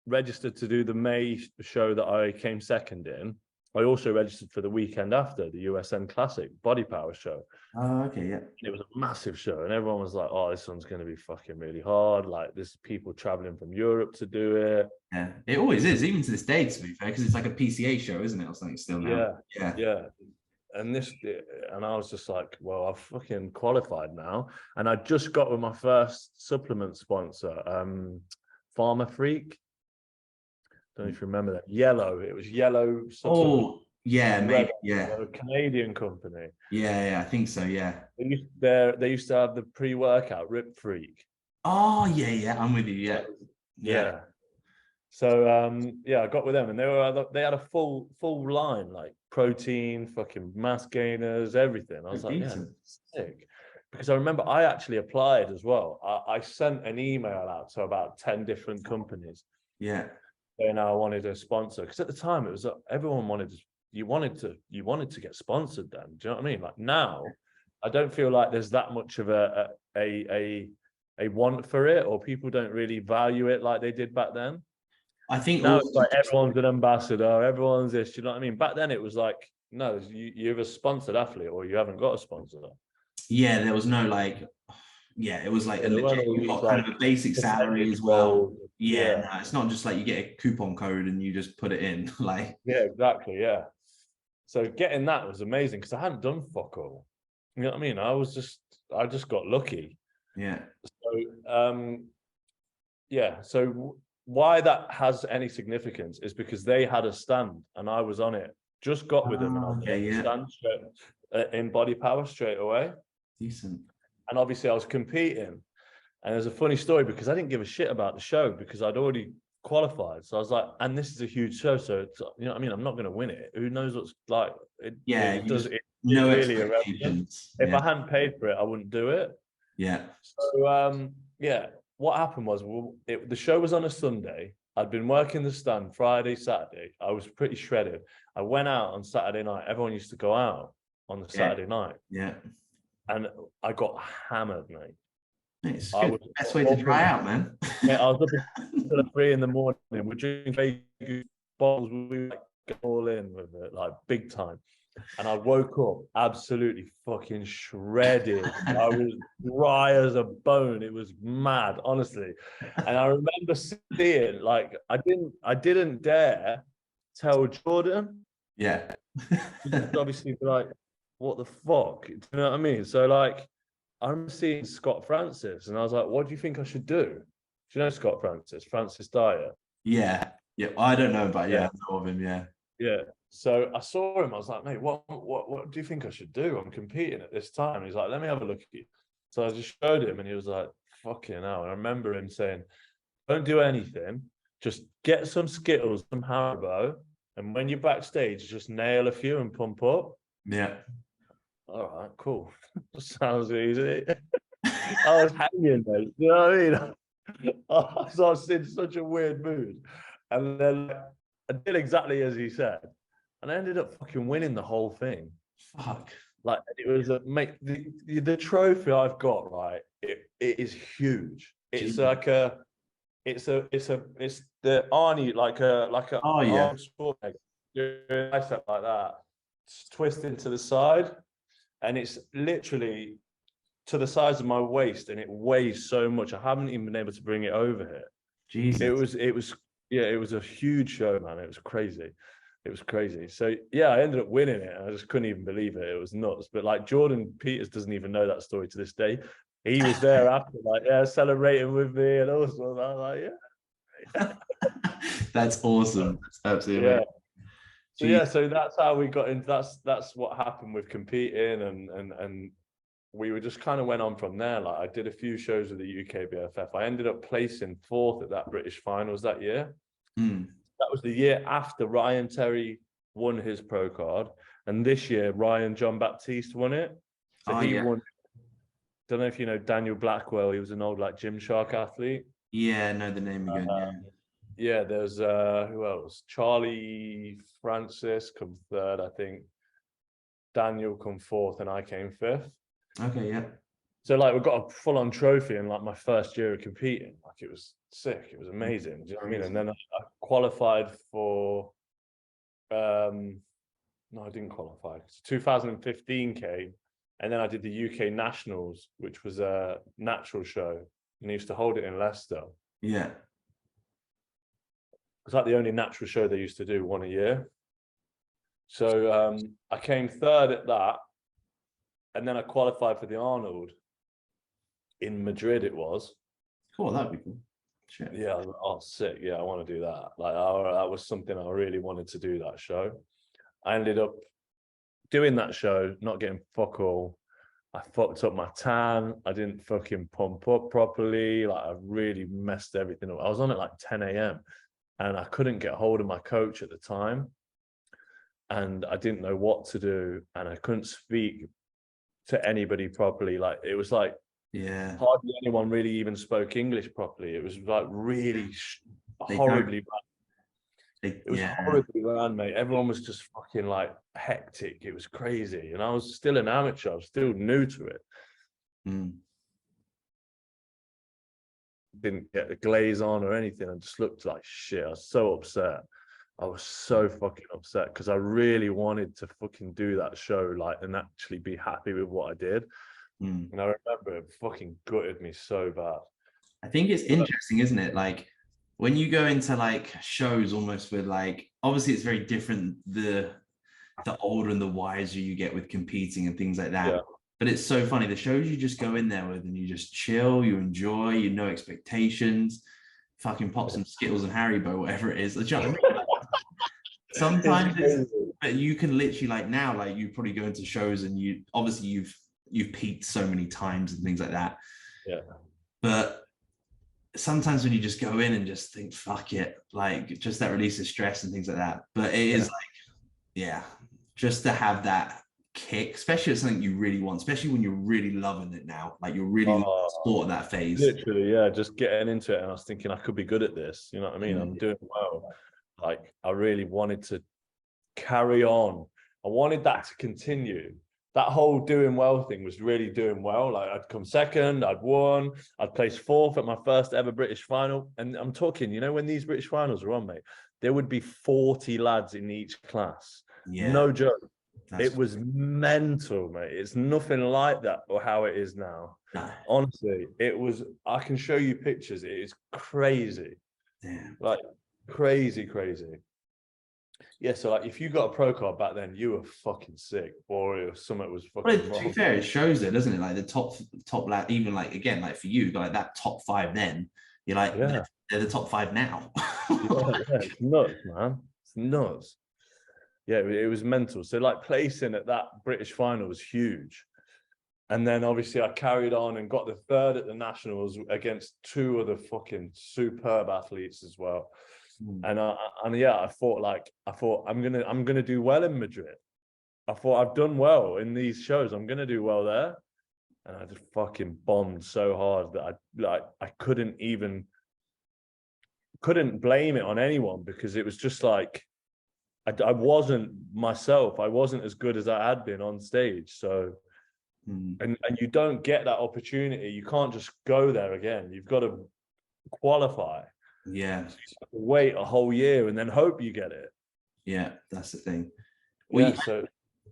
registered to do the May show that I came second in, I also registered for the weekend after, the USN Classic Body Power show. Oh, okay, yeah. It was a massive show, and everyone was like, "Oh, this one's going to be fucking really hard. Like, there's people traveling from Europe to do it." Yeah, it always is, even to this day, to be fair, because it's like a PCA show, isn't it, or something still now? Yeah. And I was just like, well, I've fucking qualified now. And I just got with my first supplement sponsor, Pharma Freak. Don't know if you remember that. Yellow. It was Yellow. Oh, yeah, maybe. Yeah. A Canadian company. Yeah, I think so. Yeah. They used to have the pre-workout Rip Freak. Oh, yeah. I'm with you. Yeah. So I got with them, and they had a full line, like protein, fucking mass gainers, everything. I was like, yeah, sick. Because I remember I actually applied as well. I sent an email out to about 10 different companies. Yeah. And I wanted a sponsor, because at the time it was everyone wanted to get sponsored then. Do you know what I mean? Like now, I don't feel like there's that much of a want for it, or people don't really value it like they did back then. I think now it's like everyone's an ambassador, everyone's this, do you know what I mean? Back then it was like, no, you're a sponsored athlete or you haven't got a sponsor. Yeah, there was no like, it was like a legit, you got kind of a basic salary as well. Yeah, no, it's not just like you get a coupon code and you just put it in. Like, yeah, exactly. Yeah. So getting that was amazing, because I hadn't done fuck all. You know what I mean? I just got lucky. Yeah. So so why that has any significance is because they had a stand and I was on it. Just got with them and I stand straight, in Body Power straight away. Decent. And obviously I was competing. And there's a funny story because I didn't give a shit about the show because I'd already qualified. So I was like, and this is a huge show. So, you know what I mean? I'm not going to win it. Who knows what's like? No Really irrelevant. expectations. If I hadn't paid for it, I wouldn't do it. Yeah. So, yeah, what happened was the show was on a Sunday. I'd been working the stand Friday, Saturday. I was pretty shredded. I went out on Saturday night. Everyone used to go out on the Saturday night. Yeah. And I got hammered, mate. It's good. Best way to dry out, man. Yeah, I was up until 3 in the morning. We're drinking bottles. We like go all in with it, like big time. And I woke up absolutely fucking shredded. I was dry as a bone. It was mad, honestly. And I remember seeing, like, I didn't dare tell Jordan. Yeah. Obviously, like, what the fuck? Do you know what I mean? So, like, I'm seeing Scott Francis, and I was like, what do you think I should do? Do you know Scott Francis? Francis Dyer? Yeah. Yeah. I don't know, but yeah, I know of him, yeah. Yeah. So I saw him. I was like, mate, what do you think I should do? I'm competing at this time. He's like, let me have a look at you. So I just showed him, and he was like, fucking hell. And I remember him saying, don't do anything. Just get some Skittles, some Haribo, and when you're backstage, just nail a few and pump up. Yeah. All right, cool. Sounds easy. I was hanging, mate. You know what I mean? I was in such a weird mood. And then I did exactly as he said. And I ended up fucking winning the whole thing. Fuck. Like, it was mate, the trophy I've got, right? It is huge. It's like it's the Arnie, like a oh yeah, sport bicep like that, twisting to the side, and it's literally to the size of my waist, and it weighs so much. I haven't even been able to bring it over here. Jesus. It was a huge show, man. It was crazy. It was crazy. So yeah, I ended up winning it. I just couldn't even believe it. It was nuts. But like, Jordan Peters doesn't even know that story to this day. He was there after, like, yeah, celebrating with me and all sorts. I was like, yeah. That's awesome. That's absolutely amazing. So yeah, so that's how we got into. That's what happened with competing, and we were just kind of went on from there. Like, I did a few shows with the UK BFF. I ended up placing 4th at that British finals that year. That was the year after Ryan Terry won his pro card, and this year Ryan John Baptiste won it. So he won. Don't know if you know Daniel Blackwell. He was an old, like, Gymshark athlete. Yeah, I know the name again. Yeah, there's who else? Charlie Francis come 3rd, I think. Daniel come 4th, and I came 5th. Okay, yeah. So, like, we got a full-on trophy in, like, my first year of competing. Like, it was sick. It was amazing. Do you know what I mean? And then I qualified for no, I didn't qualify. 2015 came, and then I did the UK Nationals, which was a natural show, and I used to hold it in Leicester. Yeah. It's like the only natural show they used to do, one a year. So I came 3rd at that, and then I qualified for the Arnold in Madrid. It was cool. That'd be cool. Sure. Yeah. Oh, sick. Yeah, I want to do that. Like, that was something I really wanted to do, that show. I ended up doing that show, not getting fuck all. I fucked up my tan. I didn't fucking pump up properly. Like, I really messed everything up. I was on at like 10 a.m. and I couldn't get hold of my coach at the time. And I didn't know what to do. And I couldn't speak to anybody properly. Like, it was like, yeah, hardly anyone really even spoke English properly. It was like really horribly bad. It was horribly bad, mate. Everyone was just fucking, like, hectic. It was crazy. And I was still an amateur. I was still new to it. Didn't get the glaze on or anything. I just looked like shit. I was so upset. I was so fucking upset because I really wanted to fucking do that show, like, and actually be happy with what I did. And I remember it fucking gutted me so bad. I think it's interesting, isn't it? Like, when you go into, like, shows almost with, like, obviously it's very different, the older and the wiser you get with competing and things like that. Yeah. But it's so funny. The shows you just go in there with and you just chill, you enjoy, you know, expectations, fucking pop some Skittles and Haribo, whatever it is. Sometimes but you can literally, like, now, like, you probably go into shows and you obviously you've peaked so many times and things like that. Yeah. But sometimes when you just go in and just think, fuck it, like just that release of stress and things like that. But it is just to have that kick, especially at something you really want, especially when you're really loving it now, like you're really sport that phase. Literally, yeah, just getting into it. And I was thinking I could be good at this. You know what I mean? I'm doing well. Like I really wanted to carry on. I wanted that to continue. That whole doing well thing was really doing well. Like I'd come second, I'd won, I'd placed fourth at my first ever British final. And I'm talking, you know, when these British finals were on, mate, there would be 40 lads in each class. Yeah. No joke. It was mental, mate. It's nothing like that or how it is now. No. Honestly, it was, I can show you pictures. It is crazy. Damn. Like crazy. Yeah, so like if you got a pro card back then, you were fucking sick, or something was fucking wrong. To be fair, it shows it, doesn't it? Like the top lad, even like again, like for you, like that top 5 then, you're like, they're the top 5 now. It's nuts, man. It's nuts. Yeah, it was mental. So like placing at that British final was huge. And then obviously I carried on and got the 3rd at the Nationals against 2 other fucking superb athletes as well. And I thought I'm gonna do well in Madrid. I thought I've done well in these shows. I'm gonna do well there, and I just fucking bombed so hard that I couldn't blame it on anyone, because it was just like I wasn't myself. I wasn't as good as I had been on stage. So and you don't get that opportunity. You can't just go there again. You've got to qualify. Yeah. Wait a whole year and then hope you get it. Yeah, that's the thing. So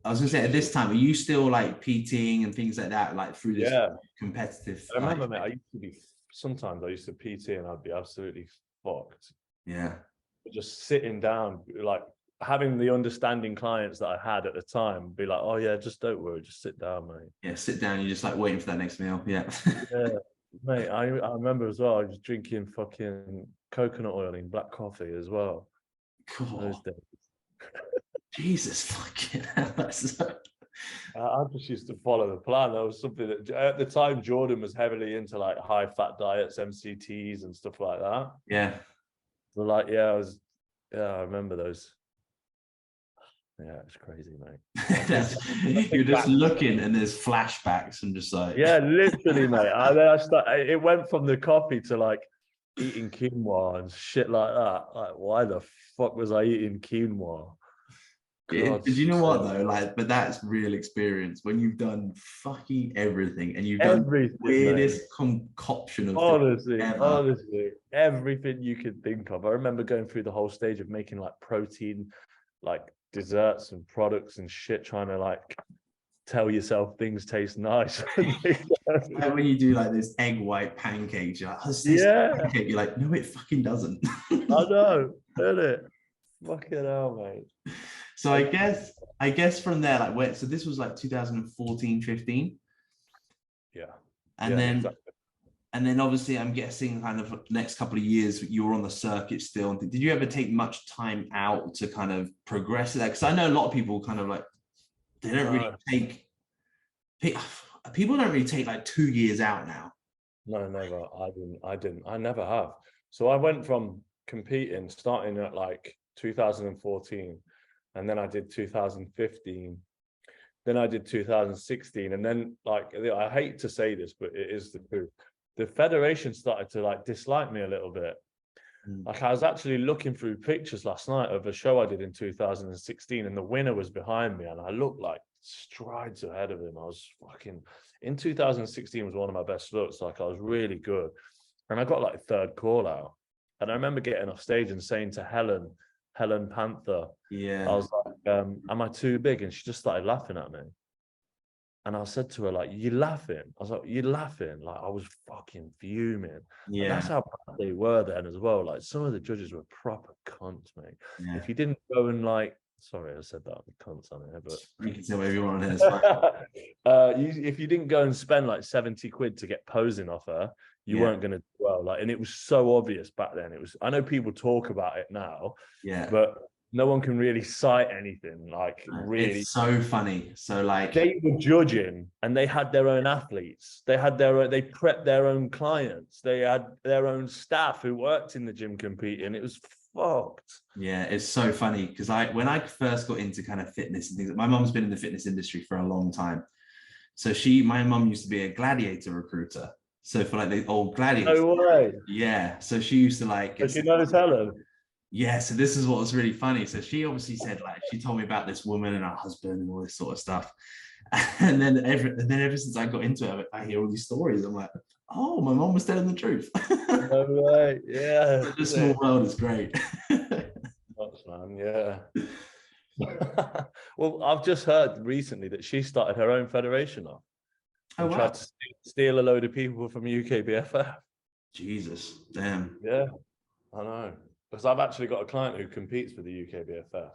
I was gonna say, at this time, are you still like PTing and things like that, like through this competitive? I remember, mate, sometimes I used to PT and I'd be absolutely fucked. Yeah. Just sitting down, like having the understanding clients that I had at the time, be like, oh yeah, just don't worry, just sit down, mate. Yeah, sit down. You're just like waiting for that next meal. Yeah. Yeah. Mate, I remember as well, I was drinking fucking coconut oil in black coffee as well. Cool. Those days. Jesus fucking hell. I just used to follow the plan. That was something that at the time Jordan was heavily into, like high fat diets, MCTs and stuff like that. Yeah. So like, I remember those. Yeah, it's crazy, mate. You're just looking and there's flashbacks and just like, yeah, literally, mate. It went from the coffee to like eating quinoa and shit like that. Like, why the fuck was I eating quinoa? Did you know what though? Like, but that's real experience when you've done fucking everything and you've done the weirdest concoction of honestly, everything you could think of. I remember going through the whole stage of making like protein, like desserts and products and shit, trying to like tell yourself things taste nice. Like when you do like this egg white pancakes, you're like, oh, this tastes like pancake. You're like, no, it fucking doesn't. I know, isn't it? Fucking hell, mate. So I guess from there, like, wait, so this was like 2014, 15. Yeah. And then obviously I'm guessing kind of next couple of years you were on the circuit still. Did you ever take much time out to kind of progress that? Because I know a lot of people kind of like, they don't really people don't really take like 2 years out now. No, never. I never have. So I went from competing, starting at like 2014, and then I did 2015, then I did 2016, and then like, I hate to say this, but it is the truth. The federation started to like dislike me a little bit. Like I was actually looking through pictures last night of a show I did in 2016, and the winner was behind me, and I looked like strides ahead of him. I was fucking, in 2016 was one of my best looks. Like I was really good, and I got like 3rd call out. And I remember getting off stage and saying to Helen Panther, I was like, am I too big? And she just started laughing at me. And I said to her, like, you laughing? I was like, you laughing? Like, I was fucking fuming. Yeah. And that's how bad they were then as well. Like, some of the judges were proper cunts, mate. Yeah. If you didn't go and like, sorry, I said that, cunts on it, but you can say whatever you want on here. If you didn't go and spend like 70 quid to get posing off her, you weren't going to do well. Like, and it was so obvious back then. It was, I know people talk about it now, but no one can really cite anything like really. It's so funny. So like they were judging and they had their own athletes. They had their own, they prepped their own clients. They had their own staff who worked in the gym competing. It was fucked. yeah, it's so funny because when I first got into kind of fitness and things, my mom's been in the fitness industry for a long time. So my mom used to be a gladiator recruiter. So for like the old gladiators. No way. Yeah. So she used to like. So she knows Helen. Yeah, so this is what was really funny. So she obviously said, like, she told me about this woman and her husband and all this sort of stuff. And then ever since I got into it, I hear all these stories. I'm like, oh, my mom was telling the truth. No way. Yeah. The small world is great. That's man, yeah. Well, I've just heard recently that she started her own federation off. Oh, wow. Tried to steal a load of people from UKBFF. Jesus, damn. Yeah, I know. Because I've actually got a client who competes for the UKBFF.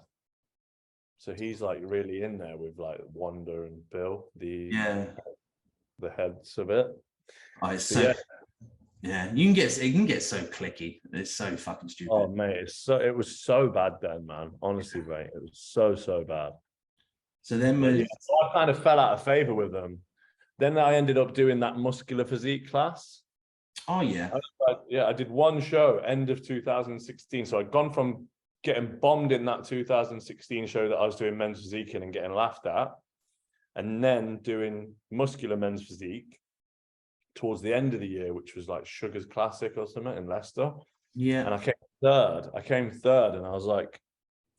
So he's like really in there with like Wanda and Bill, the heads of it. Oh, it's so yeah. It can get so clicky. It's so fucking stupid. Oh mate, it was so bad then, man. Honestly, mate, it was so bad. So then so I kind of fell out of favor with them. Then I ended up doing that muscular physique class. Oh yeah. I did one show end of 2016. So I'd gone from getting bombed in that 2016 show that I was doing men's physique in and getting laughed at, and then doing muscular men's physique towards the end of the year, which was like Sugar's Classic or something in Leicester. Yeah. And I came third and I was like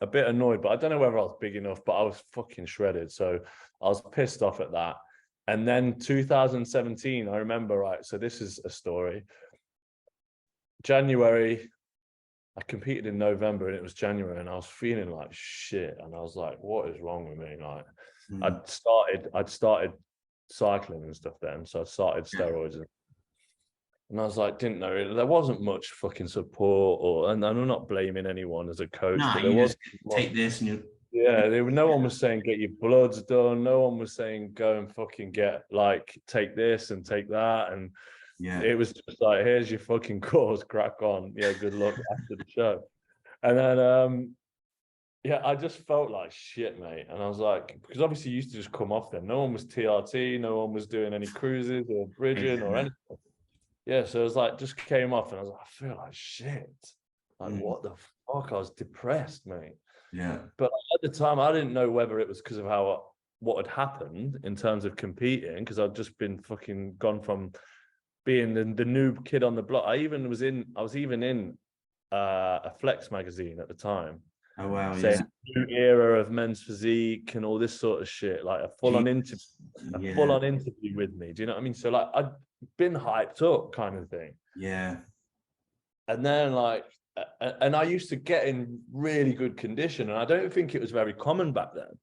a bit annoyed, but I don't know whether I was big enough, but I was fucking shredded. So I was pissed off at that. And then 2017, I remember, right, so this is a story. January, I competed in November and it was January and I was feeling like shit. And I was like, what is wrong with me? Like, I'd started cycling and stuff then. So I started steroids. And I was like, didn't know, there wasn't much fucking support and I'm not blaming anyone as a coach. Nah, but there you was just take this and you. Yeah, no one was saying get your bloods done. No one was saying go and fucking get like take this and take that. And it was just like, here's your fucking course, crack on. Yeah, good luck after the show. And then I just felt like shit, mate. And I was like, because obviously you used to just come off then. No one was TRT, no one was doing any cruises or bridging or anything. Yeah, so it was like just came off and I was like, I feel like shit. Like what the fuck? I was depressed, mate. Yeah. But at the time, I didn't know whether it was because of what had happened in terms of competing, because I'd just been fucking gone from being the new kid on the block. I was even in a Flex magazine at the time. Oh wow! Saying new era of men's physique and all this sort of shit, like a full-on interview with me. Do you know what I mean? So like I'd been hyped up, kind of thing. Yeah. And then like. And I used to get in really good condition, and I don't think it was very common back then.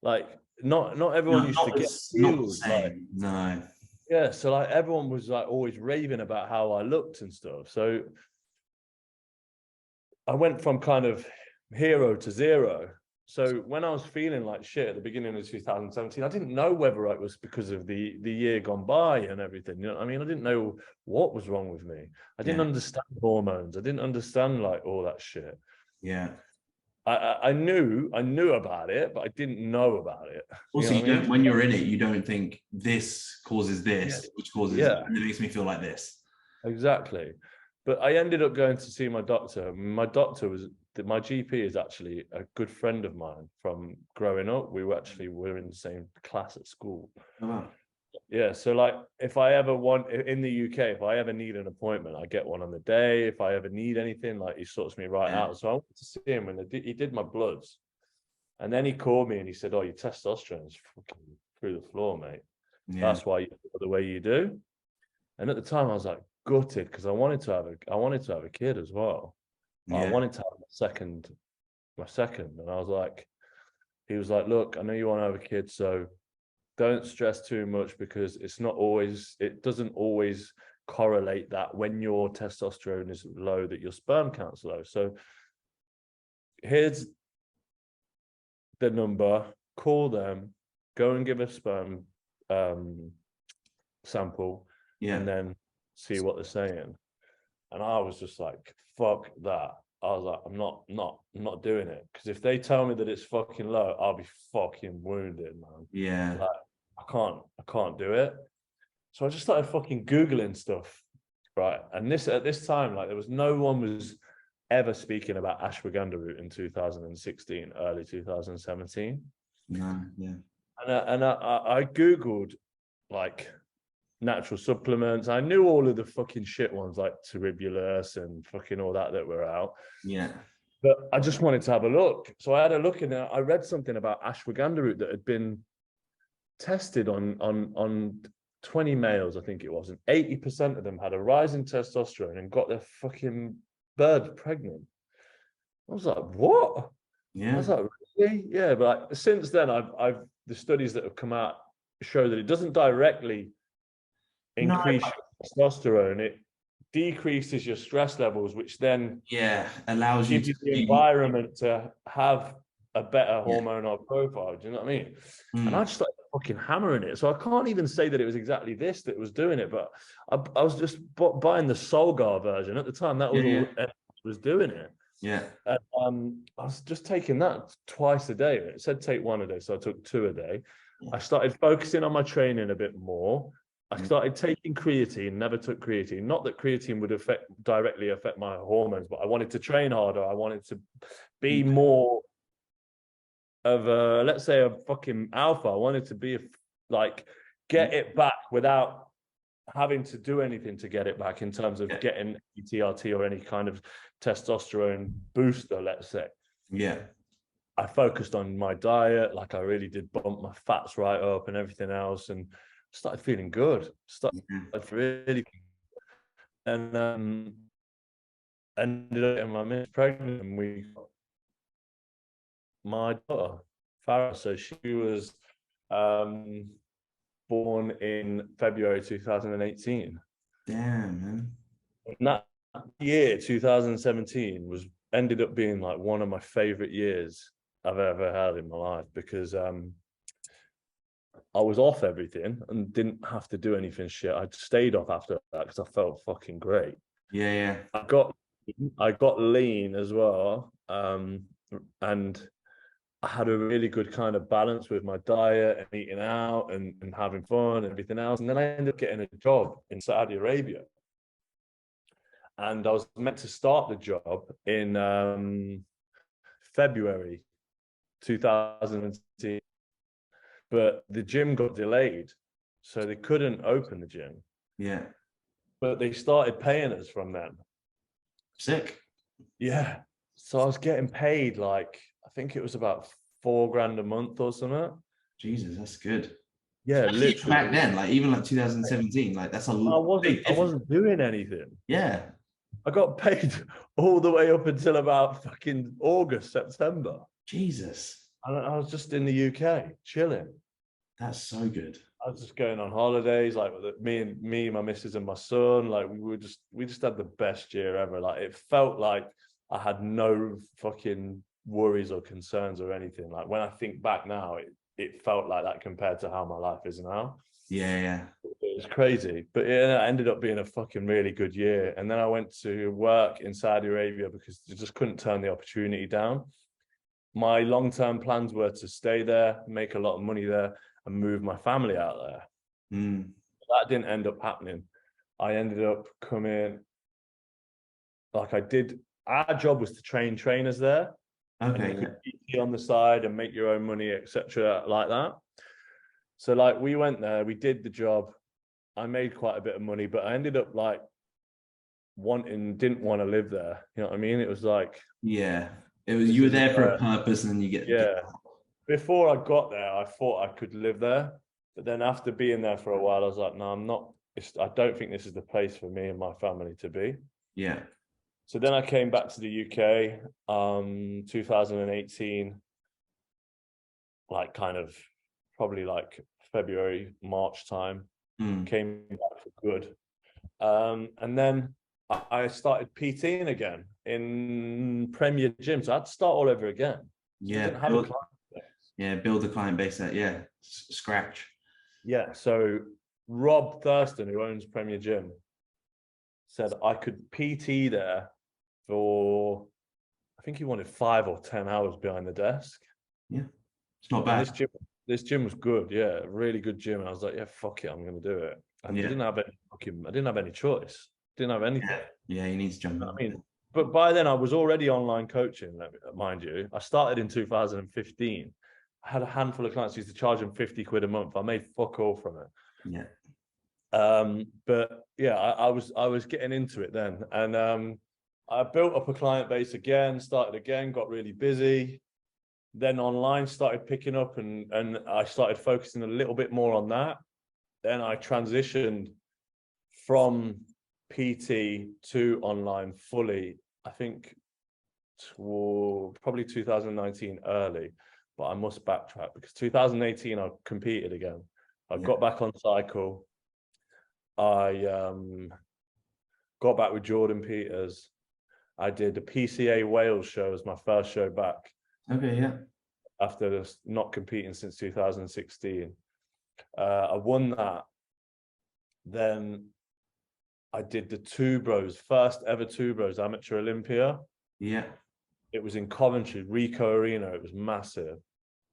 Like, not everyone used to get healed. Like, no. Yeah, so like everyone was like always raving about how I looked and stuff. So I went from kind of hero to zero. So when I was feeling like shit at the beginning of 2017, I didn't know whether it was because of the year gone by and everything. You know what I mean? I didn't know what was wrong with me. I didn't understand hormones. I didn't understand like all that shit. Yeah. I knew about it, but I didn't know about it. Also, when you're in it, you don't think this causes this, which causes it makes me feel like this. Exactly. But I ended up going to see my doctor. My GP is actually a good friend of mine from growing up. We were in the same class at school. Oh, wow. Yeah, so like if I ever want in the UK, if I ever need an appointment, I get one on the day. If I ever need anything, like he sorts me right out. So I went to see him and he did my bloods. And then he called me and he said, oh, your testosterone is fucking through the floor, mate. Yeah. That's why you feel the way you do. And at the time I was like gutted because I wanted to have a kid as well. Yeah. I wanted to have my second. And I was like, he was like, look, I know you want to have a kid, so don't stress too much because it doesn't always correlate that when your testosterone is low, that your sperm count's low. So here's the number, call them, go and give a sperm sample, and then see what they're saying. And I was just like, fuck that. I was like, I'm not doing it, because if they tell me that it's fucking low, I'll be fucking wounded, man. Yeah. Like, I can't do it. So I just started fucking Googling stuff, right? And at this time, like, there was no one was ever speaking about ashwagandha root in 2016, early 2017. No, yeah. And I Googled like natural supplements. I knew all of the fucking shit ones like Terribulus and fucking all that were out. Yeah. But I just wanted to have a look. So I had a look, and I read something about ashwagandha root that had been tested on 20 males, I think it was, and 80% of them had a rise in testosterone and got their fucking bird pregnant. I was like, what? Yeah. I was like, really? Yeah, but like, since then, I've the studies that have come out show that it doesn't directly increase your testosterone. It decreases your stress levels, which then allows you gives you to the environment to have a better hormonal profile. Do you know what I mean? And I just started fucking hammering it. So I can't even say that it was exactly this that was doing it, but I was just buying the Solgar version at the time. That was all was doing it. Yeah. I was just taking that twice a day. It said take one a day, so I took 2 a day. Yeah. I started focusing on my training a bit more. I started taking creatine, never took creatine. Not that creatine would directly affect my hormones, but I wanted to train harder. I wanted to be more of a, let's say, a fucking alpha. I wanted to be like, get it back without having to do anything to get it back, in terms of getting TRT or any kind of testosterone booster, let's say. Yeah. I focused on my diet, like I really did bump my fats right up and everything else, and started feeling good. Started really, and ended up getting my miss pregnant, and we got my daughter, Farah. So she was born in February 2018. Damn, man. And that year, 2017, ended up being like one of my favorite years I've ever had in my life, because I was off everything and didn't have to do anything shit. I stayed off after that because I felt fucking great. Yeah. I got lean as well, and I had a really good kind of balance with my diet and eating out and having fun and everything else. And then I ended up getting a job in Saudi Arabia. And I was meant to start the job in February 2010, but the gym got delayed, so they couldn't open the gym. Yeah. But they started paying us from them. Sick. Yeah. So I was getting paid like, I think it was about $4,000 a month or something. Jesus, that's good. Yeah, especially literally. back then, like even like 2017, like that's a lot. I wasn't doing anything. Yeah. I got paid all the way up until about fucking August, September. Jesus. And I was just in the UK chilling. That's so good. I was just going on holidays, like with me, my missus and my son. Like we just had the best year ever. Like it felt like I had no fucking worries or concerns or anything. Like when I think back now, it felt like that compared to how my life is now. Yeah. It was crazy, but it ended up being a fucking really good year. And then I went to work in Saudi Arabia because I just couldn't turn the opportunity down. My long-term plans were to stay there, make a lot of money there, and move my family out there. That didn't end up happening. I ended up coming, like I did. Our job was to train trainers there. Okay. And you could PT on the side and make your own money, etc., like that. So like we went there, we did the job. I made quite a bit of money, but I ended up like didn't want to live there. You know what I mean? It was like, yeah, it was, you were there for a purpose, and then you get Before I got there, I thought I could live there, but then after being there for a while, I was like, no, I'm not. I don't think this is the place for me and my family to be. Yeah. So then I came back to the UK, 2018, like kind of probably like February, March time. Came back for good. And then I started PTing again in Premier Gym. So I had to start all over again. So I didn't have a client base. Build a client base at scratch. Yeah. So Rob Thurston, who owns Premier Gym, said I could PT there for think he wanted 5 or 10 hours behind the desk. Yeah, it's not And bad. this gym was good, yeah, really good gym. And I was like, yeah, fuck it, I'm gonna do it. And Yeah, I didn't have any choice. Didn't have anything. yeah, you need to jump I in. mean, but by then I was already online coaching, mind you. I started in 2015. I had a handful of clients who used to charge them 50 quid a month. I made fuck all from it. Yeah, But yeah, I was getting into it then. And I built up a client base again, started again, got really busy. Then online started picking up and I started focusing a little bit more on that. Then I transitioned from PT to online fully, I think probably 2019 early, but I must backtrack because 2018 I competed again. I got back on cycle. I got back with Jordan Peters. I did the PCA Wales show as my first show back. Okay, yeah. After not competing since 2016. I won that. Then I did the Two Bros, first ever Two Bros Amateur Olympia. Yeah. It was in Coventry, Rico Arena. It was massive.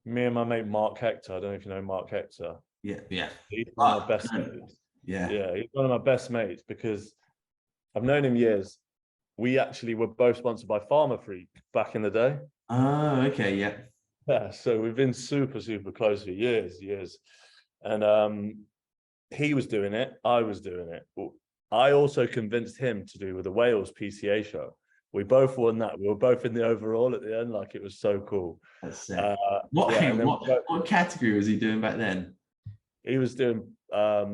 Me and my mate Mark Hector. I don't know if you know Mark Hector. Yeah, yeah. He's one of my best mates. Yeah. Yeah, he's one of my best mates because I've known him years. We actually were both sponsored by Pharma Freak back in the day. Oh, okay, yeah. Yeah, so we've been super, super close for years. And he was doing it, I was doing it. I also convinced him to do with the Wales PCA show. We both won that. We were both in the overall at the end. Like, it was so cool. That's sick. What category was he doing back then? He was doing I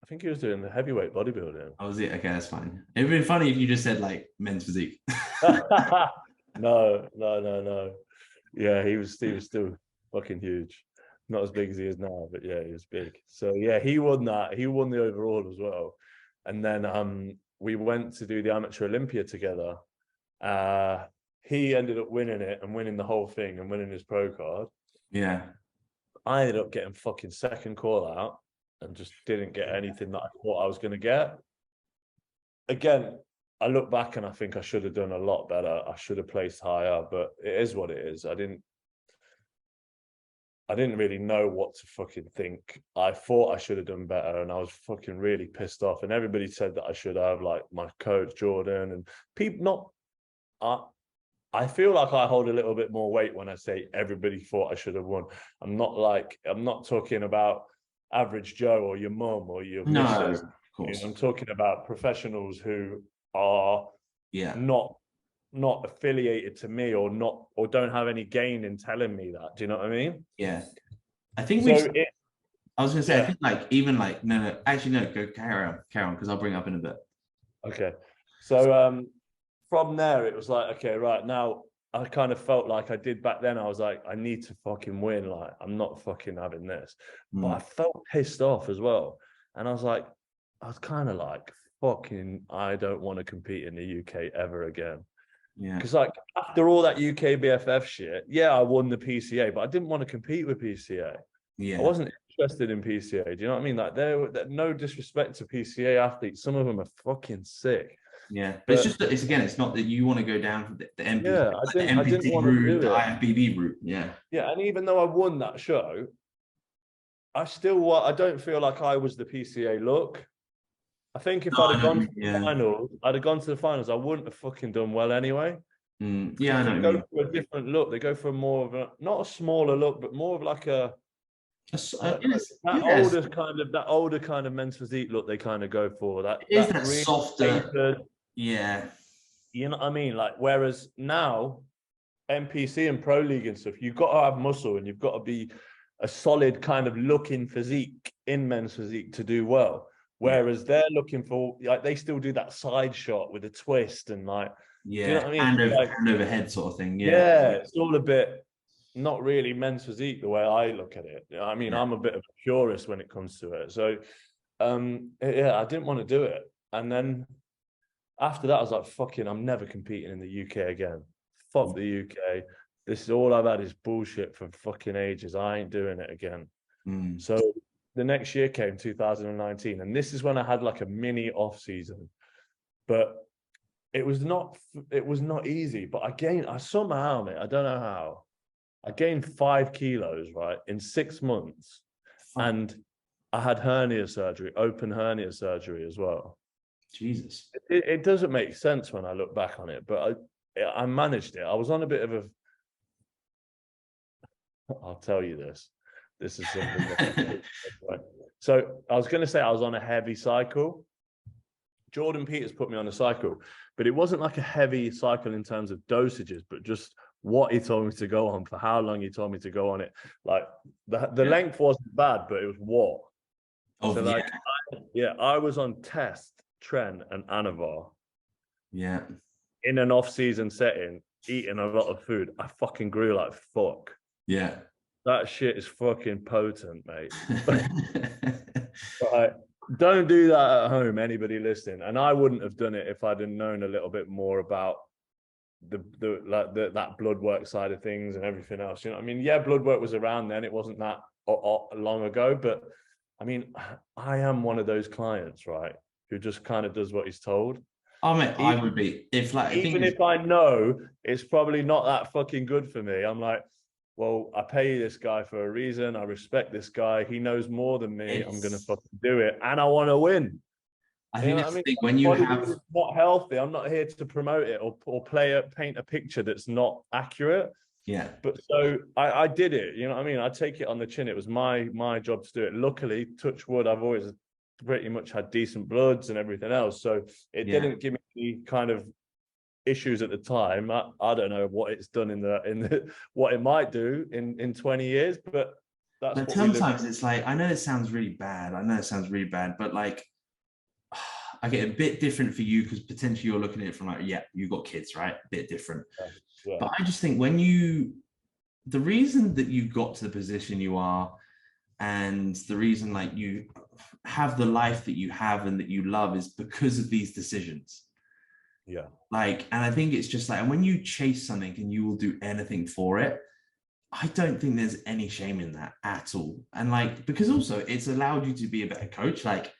think he was doing the heavyweight bodybuilding. Oh, was it? Okay, that's fine. It'd been funny if you just said like men's physique. No. Yeah, he was still fucking huge. Not as big as he is now, but yeah, he was big. So yeah, he won that. He won the overall as well. And then we went to do the Amateur Olympia together. He ended up winning it and winning the whole thing and winning his pro card. Yeah. I ended up getting fucking second call out and just didn't get anything that I thought I was going to get. Again, I look back and I think I should have done a lot better. I should have placed higher, but it is what it is. I didn't really know what to fucking think. I thought I should have done better and I was fucking really pissed off. And everybody said that I should have, like my coach Jordan and people. I feel like I hold a little bit more weight when I say everybody thought I should have won. I'm not talking about average Joe or your mum or your missus. Of course. I'm talking about professionals who are not affiliated to me or don't have any gain in telling me that. Do you know what I mean? Yeah. I think I was gonna say, I think go carry on because I'll bring it up in a bit. Okay. So from there it was like, okay, right, now I kind of felt like I did back then. I was like, I need to fucking win. Like, I'm not fucking having this. But I felt pissed off as well. And I was kind of like, fucking, I don't want to compete in the UK ever again. Yeah. Because like after all that UK BFF shit, yeah, I won the PCA, but I didn't want to compete with PCA. Yeah. I wasn't interested in PCA. Do you know what I mean? Like, there no disrespect to PCA athletes. Some of them are fucking sick. Yeah, but it's not that you want to go down the NPC, yeah, the NPC route, the IFBB route. Yeah. Yeah, and even though I won that show, I don't feel like I was the PCA look. I think if I'd have gone to the finals, I wouldn't have fucking done well anyway. Yeah, I know. They go for a different look. They go for more of a, not a smaller look, but more of like that older kind of men's physique look. They kind of go for that. Is that really softer? Tapered, yeah. You know what I mean? Like, whereas now, NPC and Pro League and stuff, you've got to have muscle and you've got to be a solid kind of looking physique in men's physique to do well. Whereas they're looking for, like, they still do that side shot with a twist and like, yeah, do you know what I mean? hand over head sort of thing. Yeah, it's all a bit not really men's physique the way I look at it. I mean, I'm a bit of a purist when it comes to it. So, I didn't want to do it. And then after that, I was like, fucking, I'm never competing in the UK again. Fuck the UK. This is all I've had is bullshit for fucking ages. I ain't doing it again. So the next year came 2019. And this is when I had like a mini off season. But it was not easy, but I somehow, mate, I don't know how, I gained 5 kilos, right, in 6 months. Fuck. And I had hernia surgery, open hernia surgery as well. Jesus. It doesn't make sense when I look back on it, but I managed it. I was on a bit of a, I'll tell you this. This is something that, right? So I was going to say I was on a heavy cycle. Jordan Peters put me on a cycle, but it wasn't like a heavy cycle in terms of dosages, but just what he told me to go on, for how long he told me to go on it. Like the length wasn't bad, but it was what. Oh, so like, I was on Test, Tren, and Anavar. Yeah. In an off-season setting, eating a lot of food. I fucking grew like fuck. Yeah. That shit is fucking potent, mate. Right. Don't do that at home, anybody listening. And I wouldn't have done it if I'd have known a little bit more about that blood work side of things and everything else. You know what I mean? Yeah, blood work was around then. It wasn't that long ago, but I mean, I am one of those clients, right, who just kind of does what he's told. I mean, I would be if I know it's probably not that fucking good for me. I'm like, well, I pay this guy for a reason. I respect this guy. He knows more than me. I'm gonna fucking do it, and I want to win. I think that's the thing when you have not healthy. I'm not here to promote it or paint a picture that's not accurate. Yeah. But so I did it. You know what I mean? I take it on the chin. It was my job to do it. Luckily, touch wood, I've always pretty much had decent bloods and everything else. So it didn't give me any kind of issues at the time. I don't know what it's done in the what it might do in 20 years, but that's but sometimes it's like, I know it sounds really bad. But like, I get a bit different for you because potentially you're looking at it from like, yeah, you got kids, right? A bit different. Yeah. But I just think the reason that you got to the position you are, and the reason like you have the life that you have and that you love is because of these decisions. Yeah. Like, and I think it's just like, and when you chase something and you will do anything for it, I don't think there's any shame in that at all. And like, because also it's allowed you to be a better coach. Like,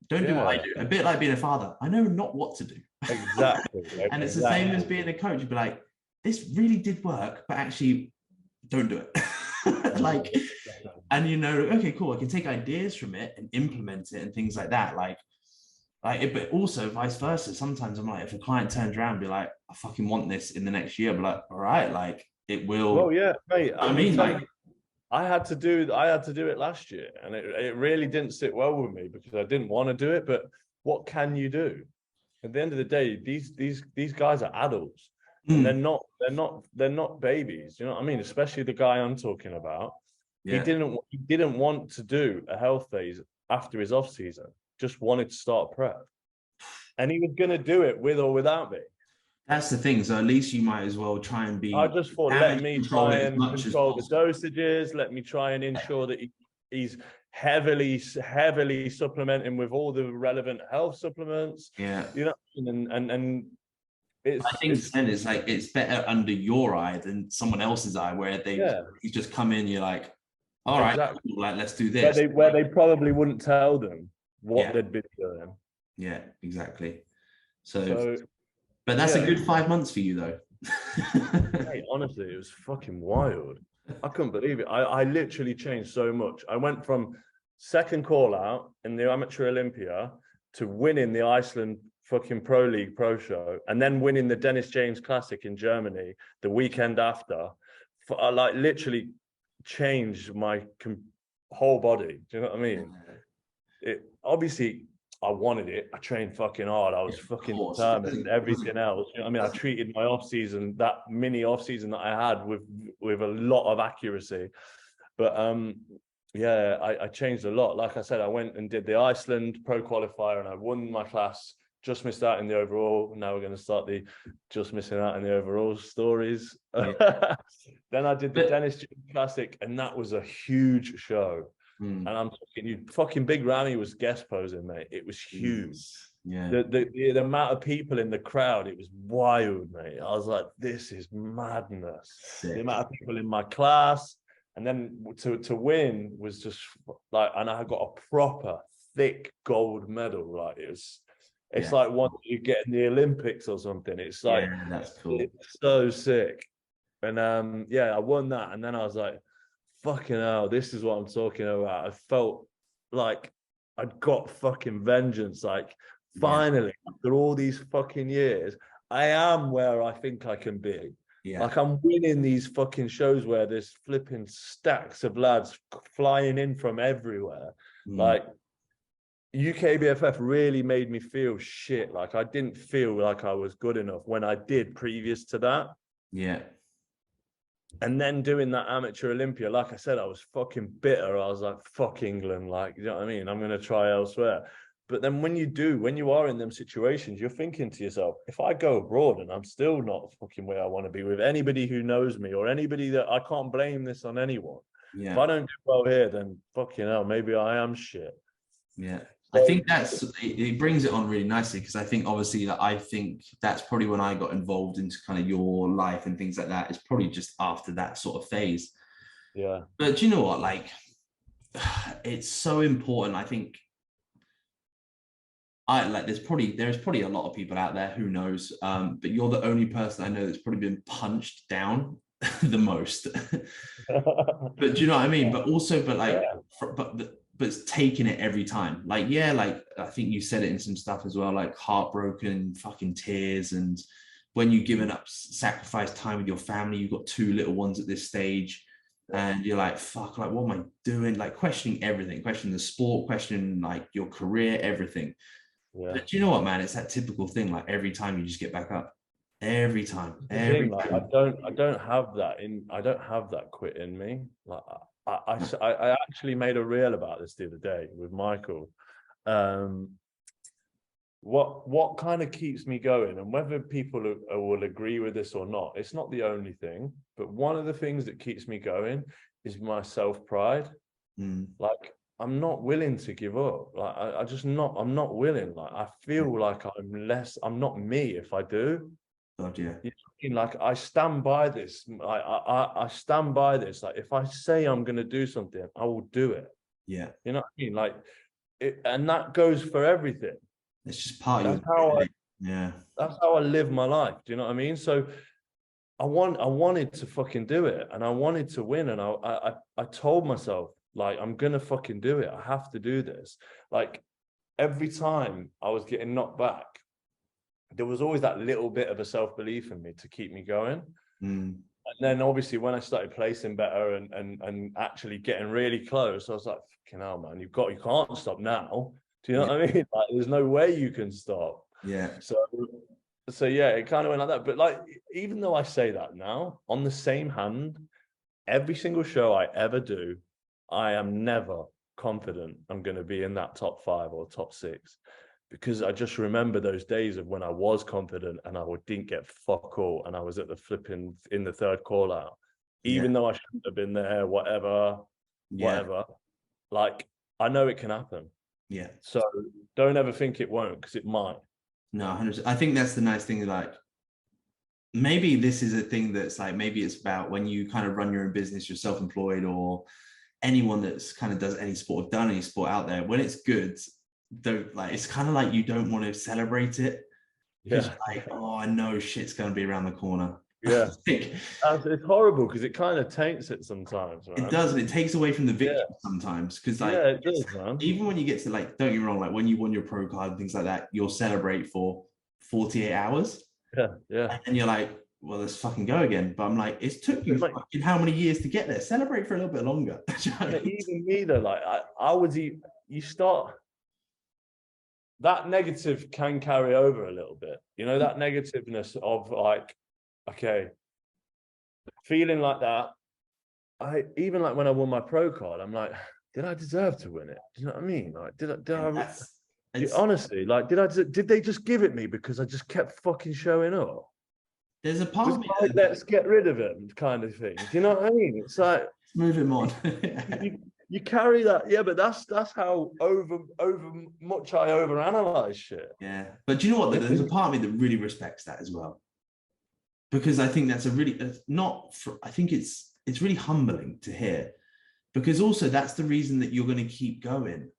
don't do what I do. A bit like being a father. I know not what to do. Exactly. And it's the same as being a coach. You'd be like, this really did work, but actually don't do it. Like, and you know, okay, cool. I can take ideas from it and implement it and things like that. Like it, but also vice versa. Sometimes I'm like, if a client turns around and be like, I fucking want this in the next year, I'll be like, all right, like it will. Well, yeah, mate. I mean, like, I had to do it last year, and it really didn't sit well with me because I didn't want to do it. But what can you do? At the end of the day, these guys are adults, and they're not babies. You know what I mean? Especially the guy I'm talking about. Yeah. He didn't want to do a health phase after his off season. Just wanted to start prep, and he was going to do it with or without me. That's the thing. So at least you might as well try and be. I just thought, let me try and control the dosages. Let me try and ensure that he's heavily supplementing with all the relevant health supplements. Yeah, you know, and it's. I think then it's like it's better under your eye than someone else's eye, where you just come in, you're like, all right, cool, like let's do this. Where they probably wouldn't tell them what they'd be doing. Yeah, exactly. So but that's a good 5 months for you, though. Hey, honestly, it was fucking wild. I couldn't believe it. I literally changed so much. I went from second call out in the Amateur Olympia to winning the Iceland fucking Pro League Pro Show, and then winning the Dennis James Classic in Germany the weekend after. I like literally changed my whole body. Do you know what I mean? It obviously. I wanted it. I trained fucking hard. I was fucking determined. Everything else, you know what I mean? I treated my off season, that mini off season that I had, with a lot of accuracy. But I changed a lot. Like I said, I went and did the Iceland Pro Qualifier, and I won my class. Just missed out in the overall. Now we're going to start the just missing out in the overall stories. Yeah. Then I did the Dennis James Classic, and that was a huge show. And I'm talking, you fucking Big Ramy was guest posing, mate. It was huge. Yeah. The amount of people in the crowd, it was wild, mate. I was like, this is madness. Sick. The amount of people in my class, and then to win was just like, and I got a proper thick gold medal. Like it It's like one you get in the Olympics or something. It's like, yeah, that's cool. it's so sick. And yeah, I won that. And then I was like, fucking hell, this is what I'm talking about. I felt like I'd got fucking vengeance. Like, finally, after all these fucking years, I am where I think I can be. Yeah. Like, I'm winning these fucking shows where there's flipping stacks of lads flying in from everywhere. Like, UKBFF really made me feel shit. Like, I didn't feel like I was good enough when I did previous to that. Yeah. And then doing that amateur Olympia, like I said, I was fucking bitter. I was like, fuck England. Like, you know what I mean? I'm going to try elsewhere. But then when you are in them situations, you're thinking to yourself, if I go abroad and I'm still not fucking where I want to be with anybody who knows me or anybody that I can't blame this on anyone. Yeah. If I don't do well here, then fucking hell, maybe I am shit. Yeah. I think it brings it on really nicely, because I think obviously that I think that's probably when I got involved into kind of your life and things like that. It's probably just after that sort of phase. Yeah. But do you know what? Like, it's so important. I think there's probably a lot of people out there who knows, but you're the only person I know that's probably been punched down the most. But do you know what I mean? But also, but it's taking it every time. Like, yeah, like I think you said it in some stuff as well, like heartbroken, fucking tears. And when you've given up, sacrificed time with your family, you've got 2 little ones at this stage, and you're like, fuck, like, what am I doing? Like, questioning everything, questioning the sport, questioning like your career, everything. Yeah. But do you know what, man? It's that typical thing. Like, every time you just get back up. Every time. Every time. Like, I don't have that quit in me. Like, I actually made a reel about this the other day with Michael. What kind of keeps me going, and whether people will agree with this or not, it's not the only thing, but one of the things that keeps me going is my self-pride. Like, I'm not willing to give up. Like, I'm not willing. Like, I feel like I'm not me if I do. God, yeah. You know what I mean? Like, I stand by this. I stand by this. Like, if I say I'm going to do something, I will do it. Yeah. You know what I mean? Like, and that goes for everything. It's just part of that's how I live my life. Do you know what I mean? So I wanted to fucking do it, and I wanted to win, and I told myself, like, I'm gonna fucking do it. I have to do this. Like, every time I was getting knocked back, there was always that little bit of a self-belief in me to keep me going. And then obviously when I started placing better and actually getting really close, I was like, fucking hell, man, you can't stop now. Do you know what I mean? Like, there's no way you can stop. Yeah. So yeah, it kind of went like that. But like, even though I say that now, on the same hand, every single show I ever do, I am never confident I'm going to be in that top 5 or top 6. Because I just remember those days of when I was confident and I didn't get fuck all, and I was at the flipping in the 3rd call out, even though I shouldn't have been there, whatever. Like, I know it can happen. Yeah. So don't ever think it won't, because it might. No, 100%. I think that's the nice thing. Like, maybe this is a thing that's like, maybe it's about when you kind of run your own business, you're self-employed, or anyone that's kind of does any sport or done any sport out there. When it's good, it's kind of like you don't want to celebrate it. Yeah. Like, oh, I know shit's going to be around the corner. Yeah. It's horrible because it kind of taints it sometimes, right? It does, and it takes away from the victory sometimes. Because like, it does, man. Even when you get to, like, don't get me wrong, like when you won your pro card and things like that, you'll celebrate for 48 hours. Yeah. And you're like, well, let's fucking go again. But I'm like, it took you fucking how many years to get there? Celebrate for a little bit longer. Even me though, like you start. That negative can carry over a little bit, you know, that negativeness of like, okay, feeling like that. Even like when I won my pro card, I'm like, did I deserve to win it? Do you know what I mean? Like, honestly, like, did they just give it me because I just kept fucking showing up? There's a part of me like, let's get rid of him kind of thing. Do you know what I mean? It's like, move him on. You carry that, but that's how over much I overanalyze shit. Yeah, but do you know what? There's a part of me that really respects that as well, because I think that's I think it's really humbling to hear, because also that's the reason that you're going to keep going.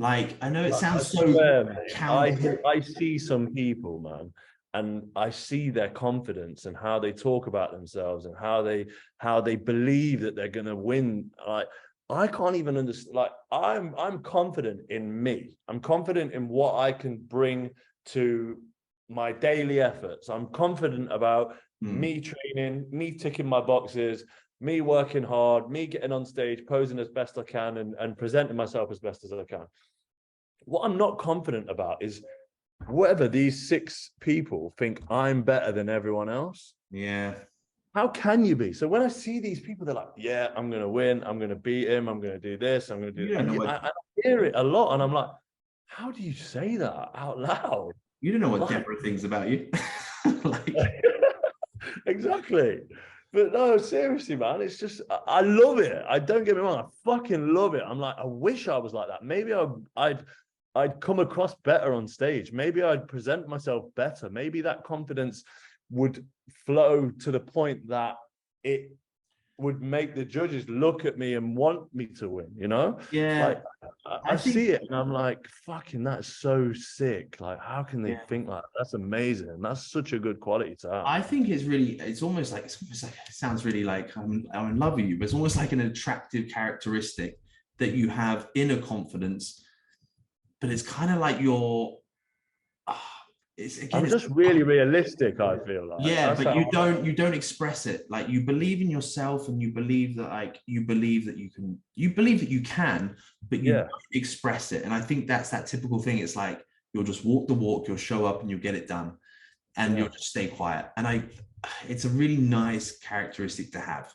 Like, I know it I sounds so swear, mate, counter. I see some people, man, and I see their confidence and how they talk about themselves and how they believe that they're gonna win. Like, I can't even understand. Like, I'm confident in me. I'm confident in what I can bring to my daily efforts. I'm confident about me training, me ticking my boxes, me working hard, me getting on stage, posing as best I can, and presenting myself as best as I can. What I'm not confident about is whether these 6 people think I'm better than everyone else. Yeah. How can you be? So when I see these people, they're like, yeah, I'm going to win. I'm going to beat him. I'm going to do this. I'm going to You do. don't know And what I hear it a lot. And I'm like, how do you say that out loud? you don't know what Like, Deborah thinks about you. Like, exactly. But no, seriously, man, it's just I love it. I don't get me wrong, I fucking love it. I'm like, I wish I was like that. Maybe I'd come across better on stage. Maybe I'd present myself better. Maybe that confidence would flow to the point that it would make the judges look at me and want me to win, you know? yeah, Like I I think, see it and I'm like, fucking, that's so sick. Like, how can they yeah, think like that? That's amazing. That's such a good quality to have. I think it's almost like, it sounds really like I'm in love with you, but it's almost like an attractive characteristic that you have inner confidence, but it's kind of like ah, it's again, I'm it's just really realistic, I feel like. yeah, That's but how you don't express it. Like, you believe in yourself and you believe that, like, you believe that you believe that you can, but you yeah. don't express it. And I think that's that typical thing. It's like you'll just walk the walk, you'll show up and you'll get it done, and Yeah. you'll just stay quiet. And it's a really nice characteristic to have,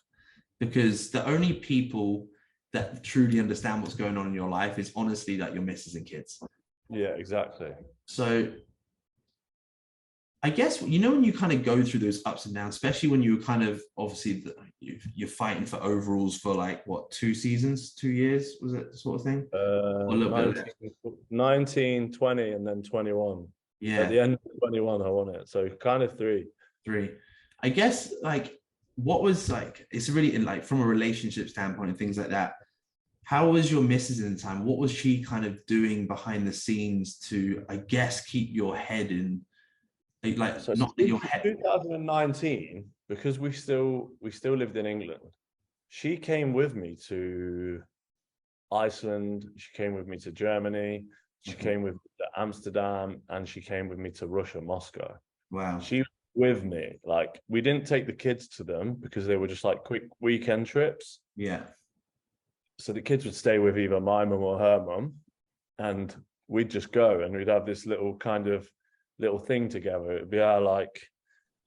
because the only people that truly understand what's going on in your life is honestly like your missus and kids. Yeah, exactly. So I guess, when you kind of go through those ups and downs, especially when you were kind of obviously you're fighting for overalls for like what, 2 seasons, 2 years, was it, sort of thing? Or a little bit 19, less. 19, 20, and then 21. At Yeah, the end of 21, I won it. So kind of 3. 3. I guess, like, what was like, it's really, like, from a relationship standpoint and things like that. How was your missus in the time? What was she kind of doing behind the scenes to, I guess, keep your head in, like, So not that since your head. 2019, because we still lived in England, she came with me to Iceland, she came with me to Germany, she Okay. came with me to Amsterdam, and she came with me to Russia, Moscow. Wow. She was with me. Like, we didn't take the kids to them because they were just like quick weekend trips. Yeah. So the kids would stay with either my mum or her mum, and we'd just go and we'd have this little thing together. It'd be like,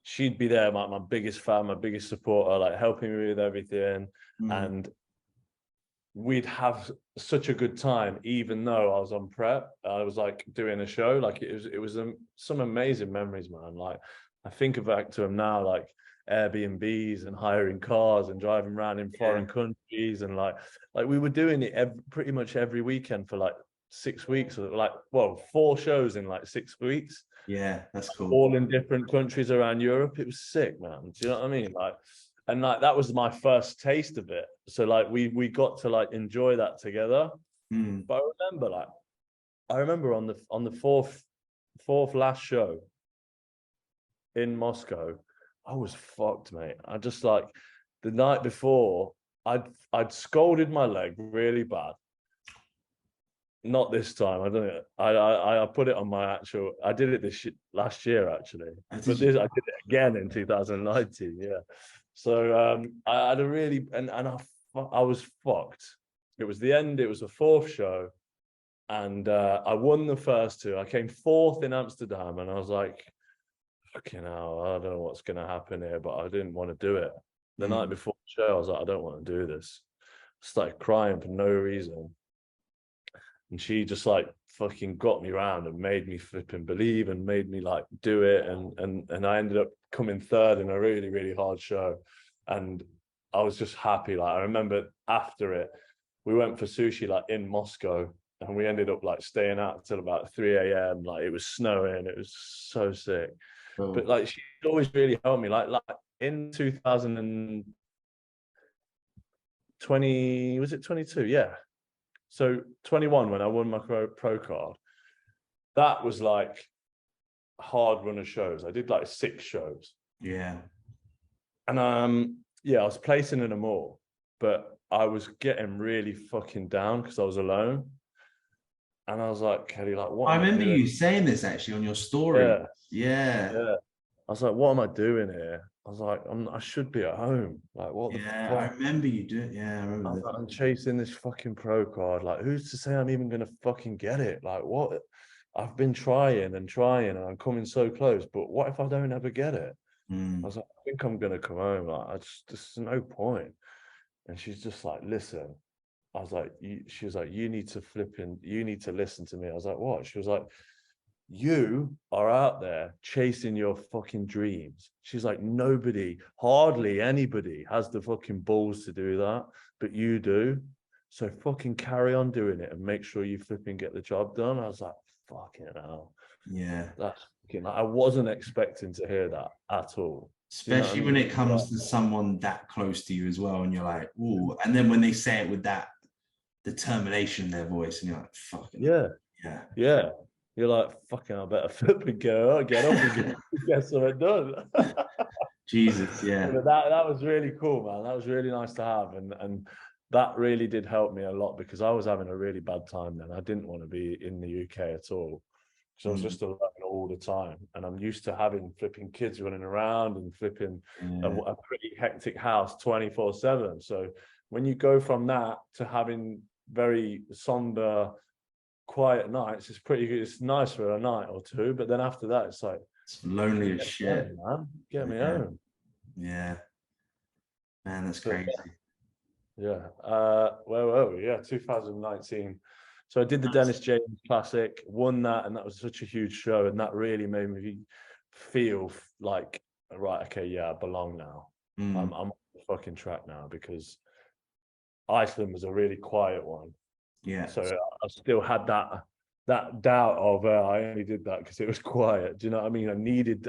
she'd be there, my biggest fan, my biggest supporter, like helping me with everything. Mm. And we'd have such a good time, even though I was on prep. I was like doing a show. Like, it was some amazing memories, man. Like, I think back to them now, like Airbnbs and hiring cars and driving around in foreign countries, and like we were doing it pretty much every weekend for like 6 weeks, or like, well, 4 shows in like 6 weeks, Yeah, that's cool. all in different countries around Europe. It was sick, man. Do you know what I mean? Like, and like that was my first taste of it. So like we got to like enjoy that together. Mm. But I remember on the fourth last show in Moscow, I was fucked, mate. I just, like, the night before, I'd scolded my leg really bad. Not this time. I don't know. I put it on my actual. I did it last year actually, but I did it again in 2019. Yeah. So I had a really and I was fucked. It was the end. It was the 4th show, and I won the first 2. I came 4th in Amsterdam, and I was like, fucking hell, I don't know what's going to happen here, but I didn't want to do it. The night before the show, I was like, I don't want to do this. I started crying for no reason. And she just like fucking got me around and made me flipping believe and made me like do it. And I ended up coming 3rd in a really, really hard show. And I was just happy. Like, I remember after it, we went for sushi like in Moscow, and we ended up like staying out till about 3 a.m. Like, it was snowing. It was so sick. Cool. But like, she always really helped me. Like in 2020, was it 22? Yeah. So 21, when I won my pro card, that was like hard run of shows. I did like 6 shows. Yeah. And yeah, I was placing in them all, but I was getting really fucking down because I was alone. And I was like, Kelly, like, what I am I remember doing? you saying this actually on your story. Yeah, Yeah. yeah. I was like, what am I doing here? I was like, I should be at home. Like, what the Yeah, I fuck? remember you doing. Yeah, I I remember was that. like, I'm chasing this fucking pro card. Like, who's to say I'm even gonna fucking get it? Like, what? I've been trying and trying, and I'm coming so close. But what if I don't ever get it? I was like, I think I'm gonna come home. Like, there's no point. And she's just like, listen. I was like, she was like, you need to listen to me. I was like, what? She was like, you are out there chasing your fucking dreams. She's like, hardly anybody has the fucking balls to do that, but you do. So fucking carry on doing it and make sure you flipping get the job done. I was like, fucking hell. Yeah. That's fucking, I wasn't expecting to hear that at all. Especially when it comes to someone that close to you as well. And you're like, ooh. And then when they say it with that determination in their voice, and you're like, fucking hell. Yeah. Yeah. You're like, fucking, I better flip and get up and get something done. Jesus, yeah. But that was really cool, man. That was really nice to have. And that really did help me a lot because I was having a really bad time then. I didn't want to be in the UK at all. So I was just alone all the time. And I'm used to having flipping kids running around and flipping a pretty hectic house 24/7. So when you go from that to having very somber, quiet nights, it's pretty good. It's nice for a night or two, but then after that, it's like it's lonely as shit. Man, get me home. Yeah, man, that's crazy. Yeah. Where were we? Yeah, 2019. So I did the Dennis James Classic, won that, and that was such a huge show, and that really made me feel like, right, okay, yeah, I belong now. I'm on the fucking track now because Iceland was a really quiet one. Yeah. So I still had that doubt of I only did that because it was quiet. Do you know what I mean? I needed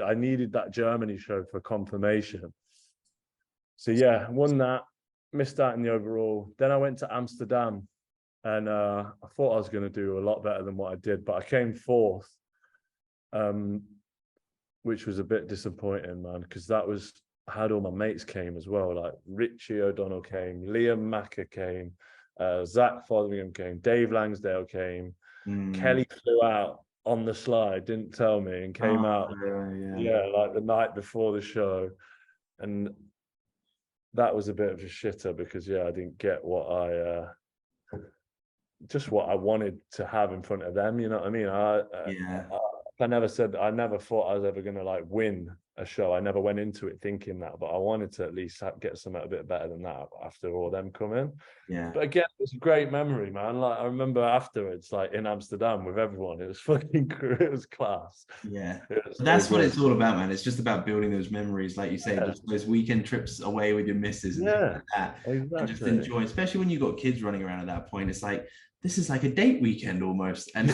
that Germany show for confirmation. So yeah, won that, missed out in the overall. Then I went to Amsterdam, and I thought I was going to do a lot better than what I did, but I came 4th, which was a bit disappointing, man, because I had all my mates came as well. Like Richie O'Donnell came, Liam Macker came, Zach Fotheringham came, Dave Langsdale came, Kelly flew out on the slide, didn't tell me, and came out like the night before the show. And that was a bit of a shitter because I didn't get what I wanted to have in front of them. You know what I mean? I never thought I was ever going to like win a show. I never went into it thinking that, but I wanted to at least get something a bit better than that after all them coming. Yeah. But again, it's a great memory, man. Like I remember afterwards, like in Amsterdam with everyone, it was fucking it was class. Yeah. That's what it's all about, man. It's just about building those memories, like you say, just those weekend trips away with your missus and things like that. Exactly. And just enjoy, especially when you've got kids running around at that point. It's like this is like a date weekend almost. And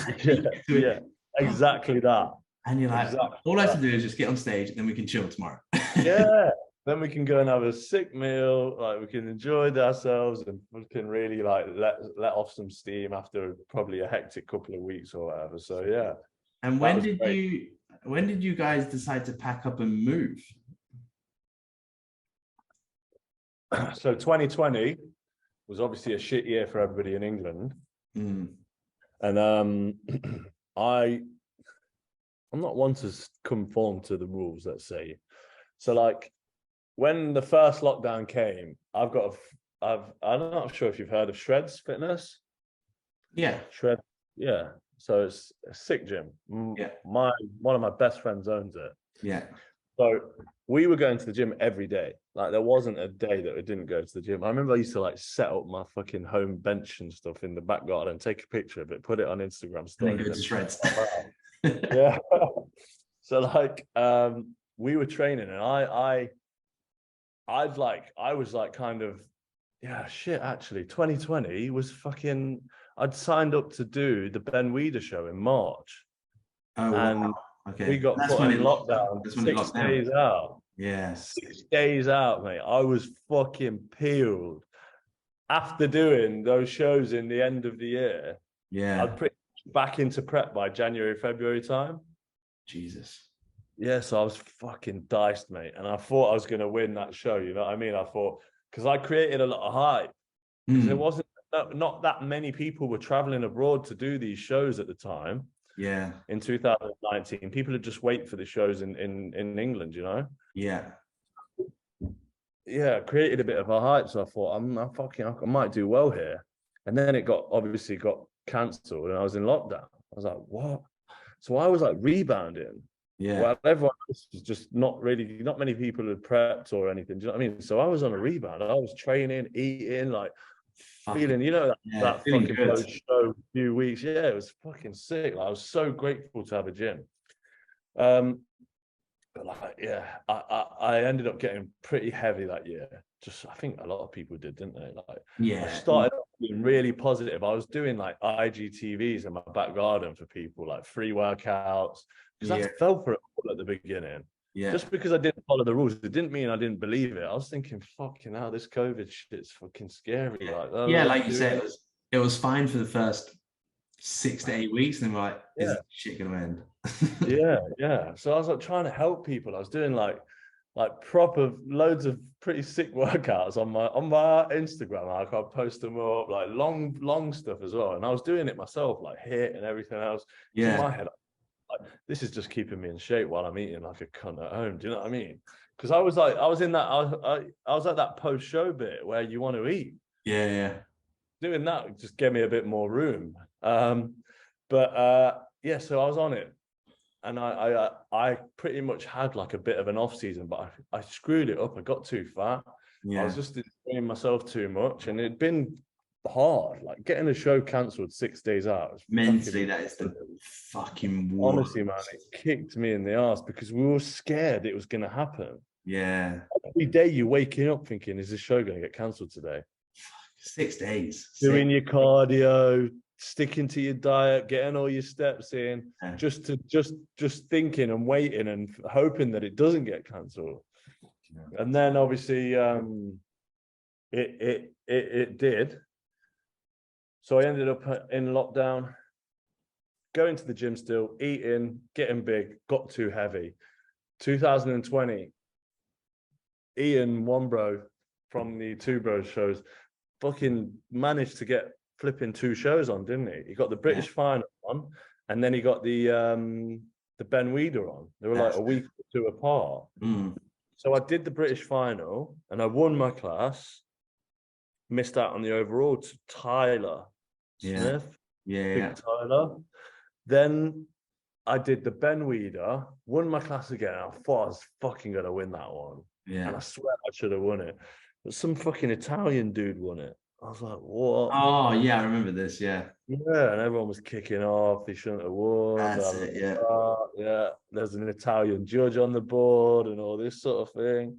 exactly that. And you're like, all I have to do is just get on stage and then we can chill tomorrow. Then we can go and have a sick meal, like we can enjoy ourselves and we can really like let off some steam after probably a hectic couple of weeks or whatever. So yeah. And when did you guys decide to pack up and move? So 2020 was obviously a shit year for everybody in England. And I'm not one to conform to the rules, let's say. So like when the first lockdown came, I'm not sure if you've heard of Shreds Fitness. Yeah. Shred. Yeah. So it's a sick gym. Yeah. One of my best friends owns it. Yeah. So we were going to the gym every day. Like there wasn't a day that we didn't go to the gym. I remember I used to like set up my fucking home bench and stuff in the back garden, take a picture of it, put it on Instagram story. And then go to Shreds. Yeah. So like we were training and I was like kind of actually 2020 was fucking I'd signed up to do the Ben Weider show in March. Oh wow. Okay. We got put in lockdown 6 days out. Yeah. 6 days out, mate. I was fucking peeled. after doing those shows in the end of the year, Yeah. I'd pretty much back into prep by January, February time. Jesus. Yeah, so I was fucking diced, mate. And I thought I was going to win that show. You know what I mean? I thought, because I created a lot of hype. Because there wasn't, not that many people were traveling abroad to do these shows at the time. Yeah. In 2019, people would just wait for the shows in England, you know? Yeah. Yeah, created a bit of a hype. So I thought, I might do well here. And then it obviously got cancelled and I was in lockdown. I was like, what? So I was like rebounding. Yeah. Well, everyone else was just not many people had prepped or anything. Do you know what I mean? So I was on a rebound. I was training, eating, like feeling, you know, that fucking post show few weeks. Yeah, it was fucking sick. Like, I was so grateful to have a gym. But like, yeah, I ended up getting pretty heavy that year. Just, I think a lot of people did, didn't they? Like, yeah, I started being really positive. I was doing like IGTVs in my back garden for people, like free workouts, because I fell for it all at the beginning. Yeah. Just because I didn't follow the rules, it didn't mean I didn't believe it. I was thinking, fucking hell, this COVID shit's fucking scary. Yeah, like, yeah, like you said, it was fine for the first 6 to 8 weeks, and then we're like, is this shit gonna end? yeah. So I was like trying to help people. I was doing like proper loads of pretty sick workouts on my Instagram. Like, I'll post them up, like long stuff as well. And I was doing it myself, like HIIT and everything else. Yeah. In my head, like, this is just keeping me in shape while I'm eating like a cunt at home. Do you know what I mean? Because I was at that post show bit where you want to eat. Yeah. Doing that just gave me a bit more room. Yeah, so I was on it. And I pretty much had like a bit of an off season, but I screwed it up. I got too fat. Yeah. I was just enjoying myself too much, and it'd been hard. Like getting a show cancelled 6 days out. Mentally, that is the fucking worst. Honestly, man, it kicked me in the ass because we were scared it was going to happen. Yeah. Every day you're waking up thinking, is this show going to get cancelled today? 6 days. Doing your cardio, sticking to your diet, getting all your steps in, just thinking and waiting and hoping that it doesn't get cancelled. Yeah. And then obviously it did. So I ended up in lockdown, going to the gym still, eating, getting big, got too heavy. 2020, Ian, one bro from the Two Bros shows, fucking managed to get flipping 2 shows on, didn't he? He got the British final on, and then he got the Ben Weider on. They were like a week or 2 apart. So I did the British final and I won my class, missed out on the overall to Tyler Smith. Big Tyler. Then I did the Ben Weider, won my class again. I thought I was fucking gonna win that one. And I swear I should have won it. But some fucking Italian dude won it. I was like, what? Oh, yeah, I remember this, Yeah, and everyone was kicking off. He shouldn't have won. That's it, Yeah, there's an Italian judge on the board and all this sort of thing.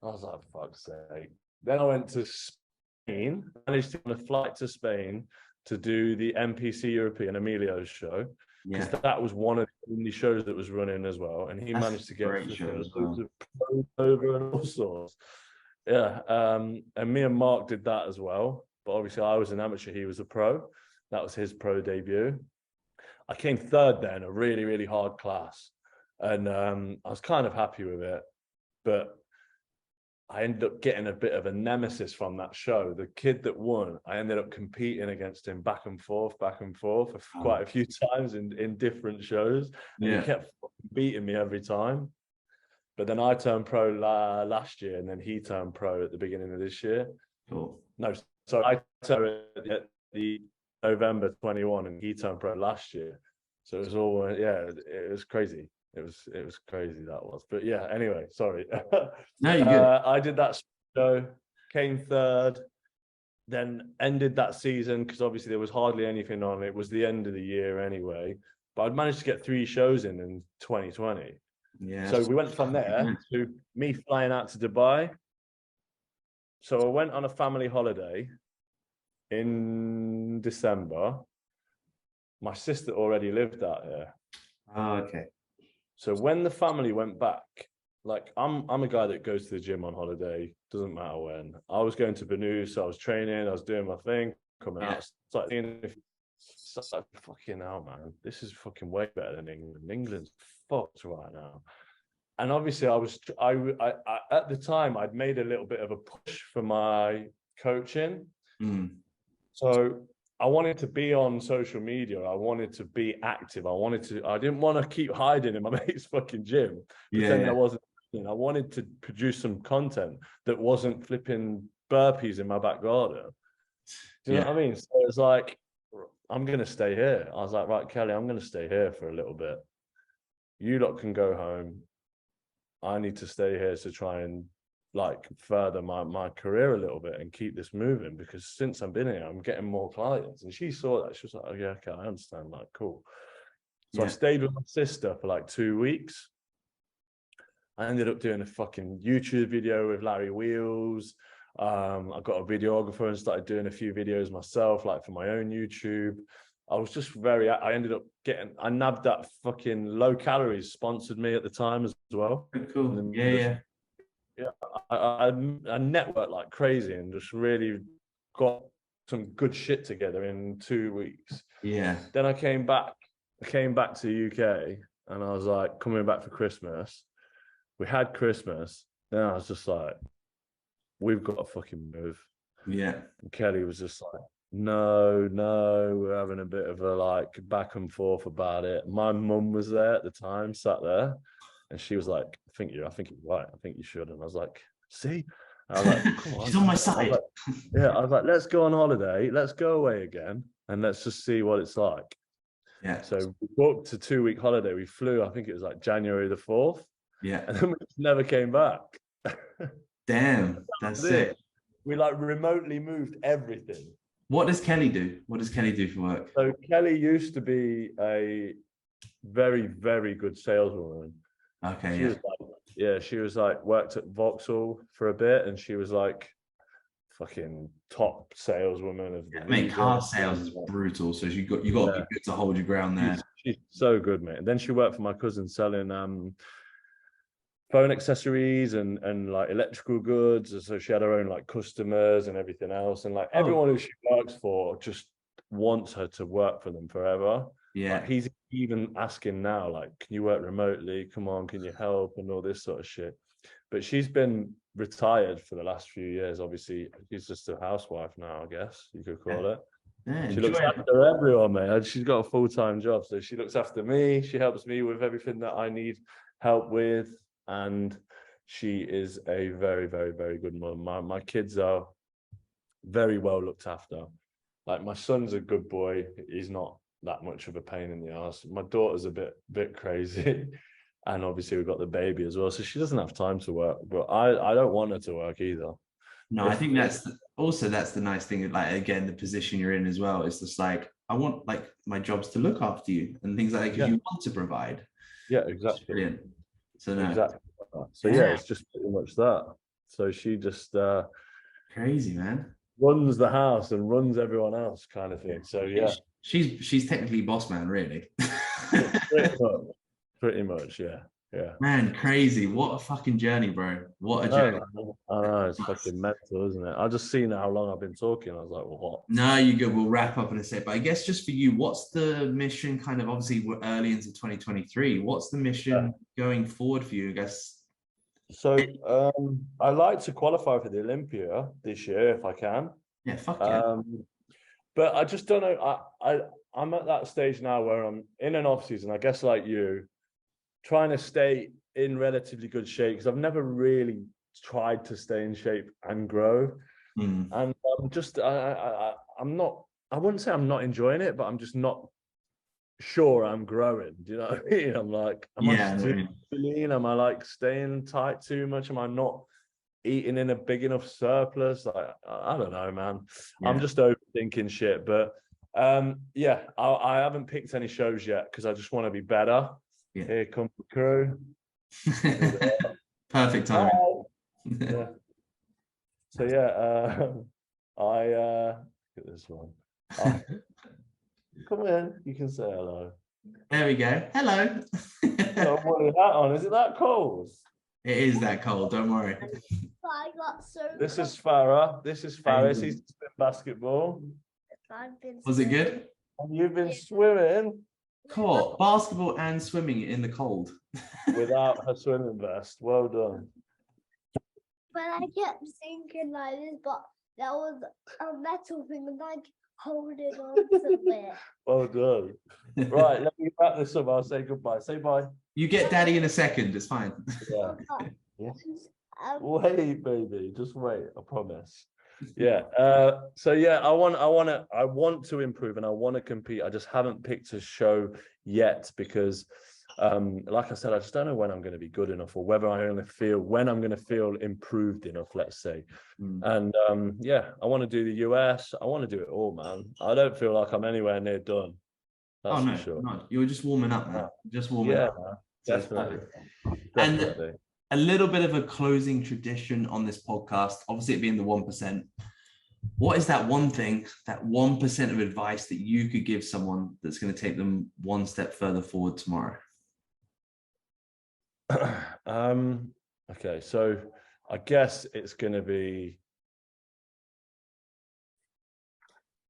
I was like, fuck's sake. Then I went to Spain, managed to get on a flight to Spain to do the NPC European Emilio's show. Because that was one of the only shows that was running as well. And he managed to get over and all sorts. Yeah, and me and Mark did that as well. But obviously I was an amateur, he was a pro. That was his pro debut. I came 3rd there in a really, really hard class. And I was kind of happy with it. But I ended up getting a bit of a nemesis from that show. The kid that won, I ended up competing against him back and forth for quite a few times in different shows. And he kept beating me every time. But then I turned pro last year, and then he turned pro at the beginning of this year. Cool. No, so I turned at the November 21, and he turned pro last year. So it was all, it was crazy. It was crazy, that was. But yeah, anyway, sorry. No, you're good. I did that show, came 3rd, then ended that season because obviously there was hardly anything on. It was the end of the year anyway. But I'd managed to get 3 shows in 2020. Yeah. So we went from there to me flying out to Dubai. So I went on a family holiday in December. My sister already lived out here. Oh, okay. So when the family went back like I'm a guy that goes to the gym on holiday, doesn't matter when. I was going to Banu, so I was training, I was doing my thing, coming out, it's like, fucking hell, man, this is fucking way better than England. England's fucked right now. And obviously I at the time I'd made a little bit of a push for my coaching. So I wanted to be on social media. I wanted to be active. I didn't want to keep hiding in my mate's fucking gym, pretending I wasn't. I wanted to produce some content that wasn't flipping burpees in my back garden. Do you know what I mean? So it's like, I'm going to stay here. I was like, right, Kelly, I'm going to stay here for a little bit. You lot can go home. I need to stay here to try and like further my career a little bit and keep this moving, because since I've been here, I'm getting more clients. And she saw that. She was like, oh yeah, okay, I understand. Like, cool. So I stayed with my sister for like 2 weeks. I ended up doing a fucking YouTube video with Larry Wheels. I got a videographer and started doing a few videos myself, like for my own YouTube. I was just I ended up I nabbed that fucking Low Calories sponsored me at the time as well. Cool. Yeah. I networked like crazy and just really got some good shit together in 2 weeks. Yeah. Then I came back to the UK and I was like, coming back for Christmas. We had Christmas. Then I was just like, we've got to fucking move. Yeah. And Kelly was just like, no, we're having a bit of a like back and forth about it. My mum was there at the time, sat there, and she was like, I think you're right. I think you should. And I was like, see? I was like, come on. She's on my side. I was like, let's go on holiday. Let's go away again. And let's just see what it's like. Yeah. So we booked a 2-week holiday. We flew, I think it was like January the 4th. Yeah. And then we just never came back. Damn, that's it. We like remotely moved everything. What does Kelly do? What does Kelly do for work? So Kelly used to be a very, very good saleswoman. Okay. She was like worked at Vauxhall for a bit, and she was like fucking top saleswoman of the mate, car sales is brutal, so you got to be good to hold your ground there. She's so good, mate. And then she worked for my cousin selling phone accessories and like electrical goods. So she had her own like customers and everything else, and like everyone who she works for just wants her to work for them forever. Like, he's even asking now, like, can you work remotely? Come on, can you help? And all this sort of shit. But she's been retired for the last few years. Obviously, she's just a housewife now, I guess you could call it. Yeah, she looks after everyone, man. She's got a full-time job. So she looks after me. She helps me with everything that I need help with. And she is a very, very, very good mom. My kids are very well looked after. Like, my son's a good boy. He's not that much of a pain in the ass. My daughter's a bit crazy. And obviously we've got the baby as well. So she doesn't have time to work. But I don't want her to work either. No, I think that's the nice thing. Like, again, the position you're in as well. It's just like, I want like my jobs to look after you and things like that, because you want to provide. Yeah, exactly. Brilliant. So no. Exactly. So yeah, it's just pretty much that. So she just crazy, man, runs the house and runs everyone else, kind of thing. So yeah, she's technically boss man, really. pretty much, yeah. Man, crazy! What a fucking journey, bro! What a journey! I know, it's fucking mental, isn't it? I just seen how long I've been talking. I was like, well, what? No, you're good. We'll wrap up in a sec. But I guess just for you, what's the mission? Kind of, obviously, we're early into 2023. What's the mission going forward for you? I guess. So I like to qualify for the Olympia this year if I can. Yeah, fuck yeah. But I just don't know. I'm at that stage now where I'm in an off season, I guess, like you, trying to stay in relatively good shape, because I've never really tried to stay in shape and grow. And I'm just I'm not, I wouldn't say I'm not enjoying it, but I'm just not sure I'm growing. Do you know what I mean? I'm like, am I too lean? Am I like staying tight too much? Am I not eating in a big enough surplus? Like, I don't know, man. I'm just overthinking shit. But I haven't picked any shows yet because I just want to be better. Here comes the crew. Perfect timing. So yeah, look at this one. Come in, you can say hello. There we go. Hello. What is that on? Is it that cold? It is that cold. Don't worry. I got so. This is Farah. This is Faris. He's been basketball. Was it good? And you've been swimming Cool. Basketball and swimming in the cold. without her swimming vest. Well done. But I kept thinking like this, but there was a metal thing and I holding on to it. Well done. Right, let me wrap this up. I'll say goodbye. Say bye. You get daddy in a second. It's fine. Yeah. Wait, baby. Just wait. I promise. Yeah. So yeah, I want to improve and I want to compete. I just haven't picked a show yet because like I said, I just don't know when I'm going to be good enough or whether I'm going to feel improved enough, let's say. And yeah, I want to do the US. I want to do it all, man. I don't feel like I'm anywhere near done. That's for sure. No, you're just warming up, man. Just warming up. Man, definitely. And a little bit of a closing tradition on this podcast, obviously it being the 1%. What is that one thing, that 1% of advice that you could give someone that's going to take them one step further forward tomorrow? Okay, so I guess it's going to be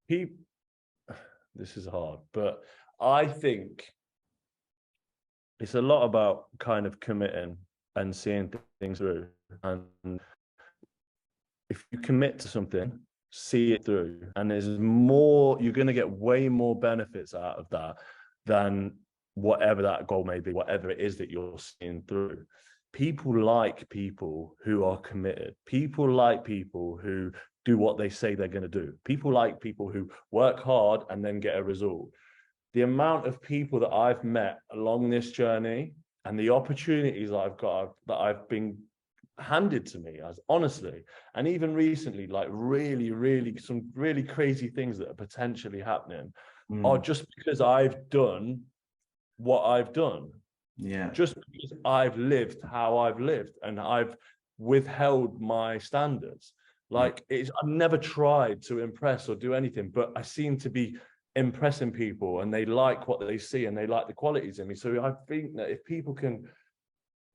this is hard, but I think it's a lot about kind of committing and seeing things through. And if you commit to something, see it through. And you're going to get way more benefits out of that than whatever that goal may be, whatever it is that you're seeing through. People like people who are committed. People like people who do what they say they're going to do. People like people who work hard and then get a result. The amount of people that I've met along this journey and the opportunities that I've got, that I've been handed to me, as honestly, and even recently, like really, some really crazy things that are potentially happening are just because I've done what I've done. Yeah. Just because I've lived how I've lived and I've withheld my standards. Like I've never tried to impress or do anything, but I seem to be impressing people and they like what they see and they like the qualities in me. So I think that if people can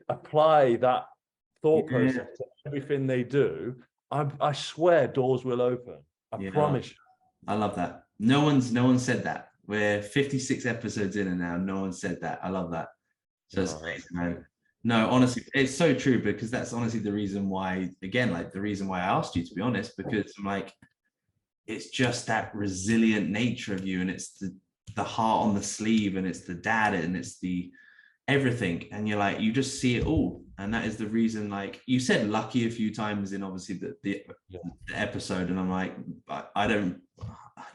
apply that thought process to everything they do, I swear doors will open. I promise you. I love that. No one's said that. We're 56 episodes in and now no one said that. I love that. So it's amazing, man. No, honestly, it's so true, because that's honestly the reason why, again, like the reason why I asked you, to be honest, because I'm like, it's just that resilient nature of you, and it's the heart on the sleeve, and it's the dad, and it's the everything, and you're like, you just see it all. And that is the reason, like you said, lucky a few times in obviously the episode, and I'm like,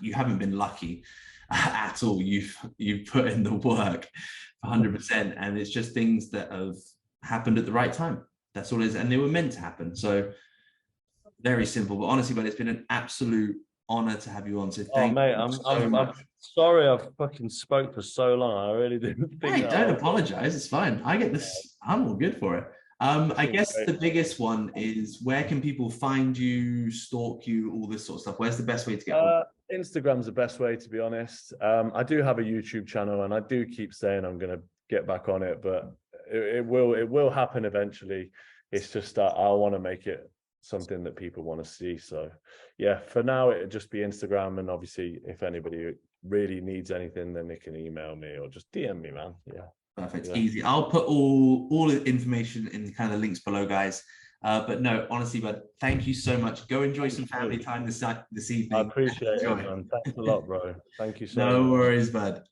you haven't been lucky at all. You've put in the work 100%, and it's just things that have happened at the right time. That's all it is, and they were meant to happen. So very simple, but honestly, but it's been an absolute honor to have you on. So thank you. I'm sorry I've fucking spoke for so long. I really didn't think. Hey, don't apologize. It's fine. I get this. I'm all good for it. I guess the biggest one is, where can people find you, stalk you, all this sort of stuff? Where's the best way to get on? Instagram's the best way, to be honest. I do have a YouTube channel, and I do keep saying I'm going to get back on it, but it will happen eventually. It's just that I want to make it something that people want to see. So yeah, for now it'll just be Instagram, and obviously if anybody really needs anything, then they can email me or just DM me, man. Perfect. Easy. I'll put all the information in the kind of links below, guys. But no, honestly, bud, thank you so much. Go enjoy some family time this evening. I appreciate it, man. Thanks a lot, bro. Thank you so much. No worries, bud.